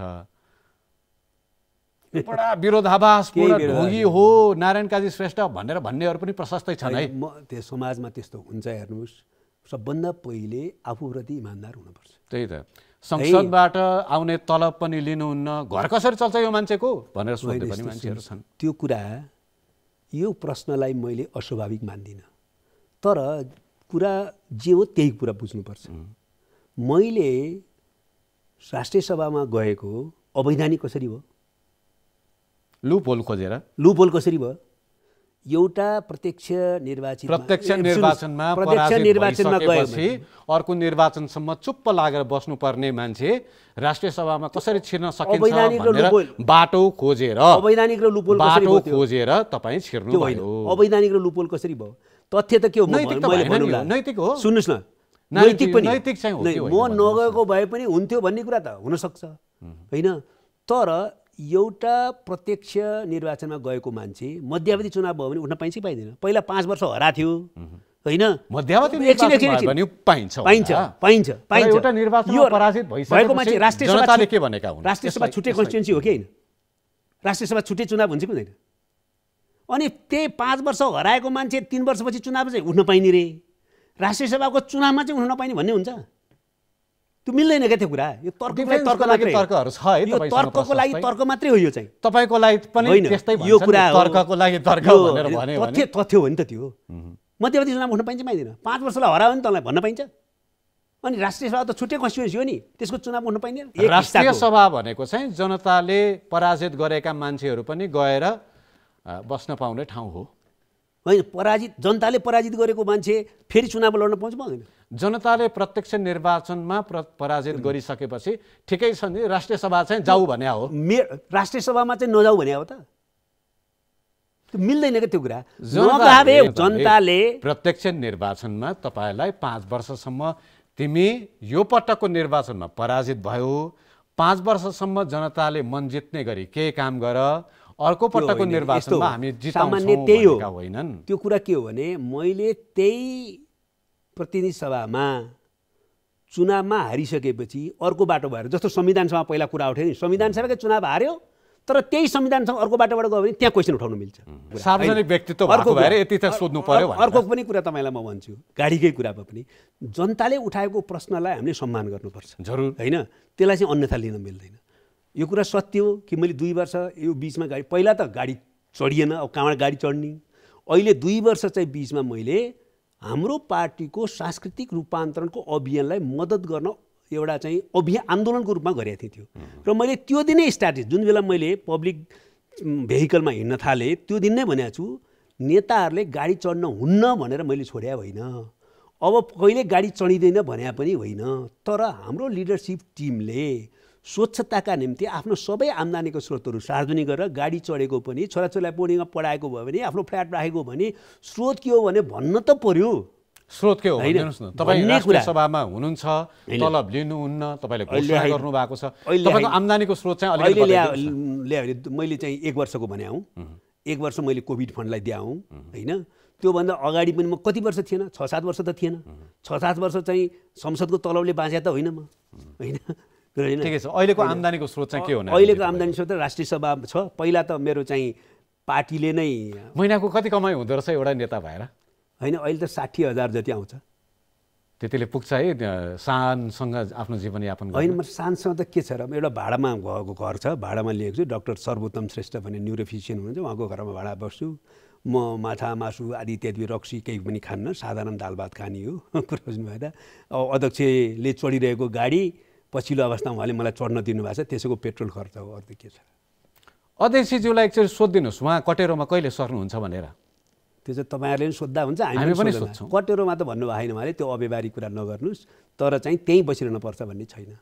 A: बडा विरोधाभासपूर्ण ढोंगी हो नारायण काजी श्रेष्ठ भनेर भन्नेहरू पनि प्रशस्तै छन् है
F: त्यो समाजमा त्यस्तो हुन्छ हेर्नुहोस् सबभन्दा पहिले आफूप्रति इमान्दार हुनुपर्छ
A: त्यही त संसदबाट आउने तलब पनि लिनुहुन्न घर कसरी चल्छ यो मान्छेको भनेर सोध्ने पनि मान्छेहरू छन्
F: त्यो कुरा यो प्रश्नलाई मैले अस्वाभाविक मान्दिनँ तर कुरा जे हो त्यही कुरा बुझ्नुपर्छ मैले राष्ट्रिय सभामा गएको अवैधानिक कसरी भयो
A: लुपहोल खोजेर
F: लुपहोल कसरी भयो एउटा प्रत्यक्ष निर्वाचनमा
A: गएपछि अर्को निर्वाचनसम्म चुप्प लागेर बस्नुपर्ने मान्छे राष्ट्रिय सभामा कसरी छिर्न सकिन्छ भनेर बाटो खोजेर
F: अवैधानिक र लुपहोल
A: बाटो खोजेर तपाईँ छिर्नु भयो
F: अवैधानिक र लुपहोल कसरी भयो तथ्य त के हो
A: नैतिक हो
F: सुन्नुस् न
A: नैतिक पनि नैतिक चाहिँ हो
F: म नगएको भए पनि हुन्थ्यो भन्ने कुरा त हुन सक्छ हैन तर एउटा प्रत्यक्ष निर्वाचनमा गएको मान्छे मध्यावधि चुनाव भयो भने उठ्न पाइन्छ कि पाइँदैन पहिला 5 वर्ष हरा थियो हैन
A: मध्यावधि निर्वाचन भने
F: पाइन्छ
A: एउटा निर्वाचनमा पराजित
F: भएको मान्छे राष्ट्रिय
A: जनताले के भनेका हुन्
F: राष्ट्रिय सभा छुट्टै कन्स्टिट्युन्सी हो कि हैन राष्ट्रिय सभा छुट्टै चुनाव हुन्छ कि हुँदैन अनि त्यही 5 वर्ष हराएको मान्छे 3 वर्षपछि चुनाव चाहिँ उठ्न पाइने रे राष्ट्रिय सभाको चुनावमा चाहिँ उठ्न नपाइने भन्ने हुन्छ त्यो मिल्दैन क्या त्यो कुरा यो
A: तर्कहरू छ है
F: यो तर्कको लागि तर्क मात्रै हो यो चाहिँ
A: तपाईको लागि पनि त्यस्तै भन्छ
F: यो कुरा
A: तर्कको लागि तर्क भनेर भन्यो
F: भने तथ्य हो नि त त्यो मध्यवधि चुनाव हुन पाइन्छ पाइँदैन 5 वर्षलाई हरायो भने तँलाई भन्न पाइन्छ अनि राष्ट्रिय सभा त छुट्टै कन्स्टिट्युन्सी हो नि त्यसको चुनाव हुन पाइँदैन
A: राष्ट्रिय सभा भनेको चाहिँ जनताले पराजित गरेका मान्छेहरू पनि गएर बस्न पाउने ठाउँ हो
F: हैन पराजित जनताले पराजित गरेको मान्छे फेरि चुनाव लड्न पाउँछ पाउँदैन
A: जनताले प्रत्यक्ष निर्वाचनमा पराजित गरिसकेपछि ठिकै छ नि राष्ट्रिय सभा चाहिँ जाऊ भन्या हो
F: राष्ट्रिय सभामा चाहिँ नजाऊ भन्या हो त त्यो मिल्दैन के त्यो कुरा नगए जनताले
A: प्रत्यक्ष निर्वाचनमा तपाईलाई 5 वर्षसम्म तिमी यो पटकको निर्वाचनमा पराजित भयो 5 वर्षसम्म जनताले मन जित्ने गरी के काम गर अर्को पटकको निर्वाचनमा हामी जिताउँछौँ भनेका होइनन्
F: त्यो कुरा के हो भने मैले त्यही प्रतिनिधि सभामा चुनावमा हारिसकेपछि अर्को बाटो भएर जस्तो संविधान सभा पहिला कुरा उठ्यो नि संविधान सभाकै चुनाव हार्यो तर त्यही संविधानसँग अर्को बाटोबाट गयो भने त्यहाँ क्वेसन उठाउन मिल्छ।
A: सार्वजनिक व्यक्तित्व भएको भएर यति त सोध्नु पर्यो।
F: अर्को पनि कुरा तपाईँलाई म भन्छु, गाडीकै कुरामा पनि जनताले उठाएको प्रश्नलाई हामीले सम्मान गर्नुपर्छ
A: जरुर
F: होइन, त्यसलाई चाहिँ अन्यथा लिन मिल्दैन। यो कुरा सत्य हो कि मैले 2 वर्ष यो बिचमा गाडी, पहिला त गाडी चढिएन, अब कहाँबाट गाडी चढ्ने, अहिले 2 वर्ष चाहिँ बिचमा मैले हाम्रो पार्टीको सांस्कृतिक रूपान्तरणको अभियानलाई मद्दत गर्न एउटा चाहिँ अभियान आन्दोलनको रूपमा गरेको थिएँ त्यो। र मैले त्यो दिनै स्टार्ट, जुन बेला मैले पब्लिक भेहिकलमा हिँड्न थालेँ त्यो दिन नै भनेको छु नेताहरूले गाडी चढ्न हुन्न भनेर मैले छोड्या होइन, अब कहिले गाडी चढिँदैन भने पनि होइन। तर हाम्रो लिडरसिप टिमले स्वच्छताका निम्ति आफ्नो सबै आम्दानीको स्रोतहरू सार्वजनिक गरेर गाडी चढेको पनि, छोराछोरीलाई बोर्डिङमा पढाएको भयो भने, आफ्नो फ्ल्याट राखेको भने स्रोत के हो भने भन्न त पर्यो।
A: स्रोत के हो भन्नुहोस् न। तपाईँ राष्ट्रिय सभामा हुनुहुन्छ, तलब लिनुहुन्न, तपाईँले घोषणा गर्नु भएको छ, तपाईँको आम्दानीको स्रोत चाहिँ
F: अहिले ल्यायो। मैले चाहिँ 1 वर्षको भने हूँ, 1 वर्ष मैले कोभिड फन्डलाई दियाँ होइन। त्योभन्दा अगाडि पनि म कति वर्ष थिएन, 6-7 वर्ष त थिएन। 6-7 वर्ष चाहिँ संसदको तलबले बाँचे त होइन म होइन।
A: ठिकै छ। अहिलेको आम्दानीको स्रोत चाहिँ के हो?
F: अहिलेको आम्दानी स्रोत राष्ट्रिय सभा छ। पहिला त मेरो चाहिँ पार्टीले नै
A: महिनाको कति कमाइ हुँदो रहेछ एउटा नेता भएर?
F: होइन, अहिले त 60,000 जति आउँछ।
A: त्यतिले पुग्छ है शानसँग आफ्नो जीवनयापन गर्न?
F: होइन, म शानसँग त के छ र, एउटा भाडामा गएको घर छ, भाडामा लिएको छु। डाक्टर सर्वोत्तम श्रेष्ठ भन्ने न्युरोफिसियन हुनुहुन्छ, उहाँको घरमा भाडा बस्छु म। माछा मासु आदि इत्यादि रक्सी केही पनि खान्न, साधारण दाल भात खाने हो। कुरा बुझ्नु भएन। अब अध्यक्षले चढिरहेको गाडी पछिल्लो अवस्थामा उहाँले मलाई चढ्न दिनुभएको छ, त्यसको पेट्रोल खर्च हो, अरू के छ।
A: अध्यक्षज्यूलाई एकचोटि सोधिदिनुहोस् उहाँ कटेरोमा कहिले सर्नुहुन्छ भनेर।
F: त्यो चाहिँ तपाईँहरूले पनि सोद्धा हुन्छ,
A: हामी पनि सोध्छौँ।
F: कटेरोमा त भन्नुभएको छैन उहाँले, त्यो अव्यवहारिक कुरा नगर्नुहोस्, तर चाहिँ त्यहीँ बसिरहनु पर्छ भन्ने छैन।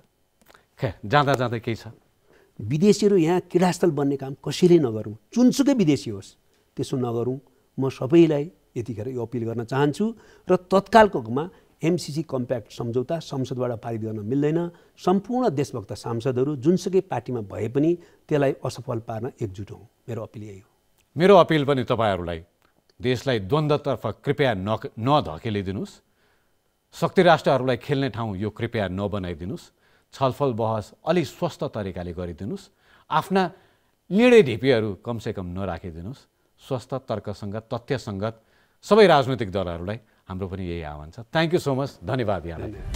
A: खे जाँदा जाँदै केही छ?
F: विदेशीहरू यहाँ क्रीडास्थल बन्ने काम कसैले नगरौँ, जुनसुकै विदेशी होस् त्यसो नगरौँ। म सबैलाई यतिखेर यो अपिल गर्न चाहन्छु। र तत्कालकोमा MCC कम्प्याक्ट सम्झौता संसदबाट पारित गर्न मिल्दैन। सम्पूर्ण देशभक्त सांसदहरू जुनसुकै पार्टीमा भए पनि त्यसलाई असफल पार्न एकजुट हौँ। मेरो अपिल यही हो।
A: मेरो अपिल पनि तपाईँहरूलाई, देशलाई द्वन्द्वतर्फ कृपया नधकेलिदिनुहोस्। शक्ति राष्ट्रहरूलाई खेल्ने ठाउँ यो कृपया नबनाइदिनुहोस्। छलफल बहस अलि स्वस्थ तरिकाले गरिदिनुहोस्। आफ्ना निर्णय ढिपीहरू कमसेकम नराखिदिनुहोस्। स्वस्थ तर्कसङ्गत तथ्यसङ्गत सबै राजनैतिक दलहरूलाई हाम्रो पनि यही आह्वान छ। Thank you so much. धन्यवाद यहाँलाई।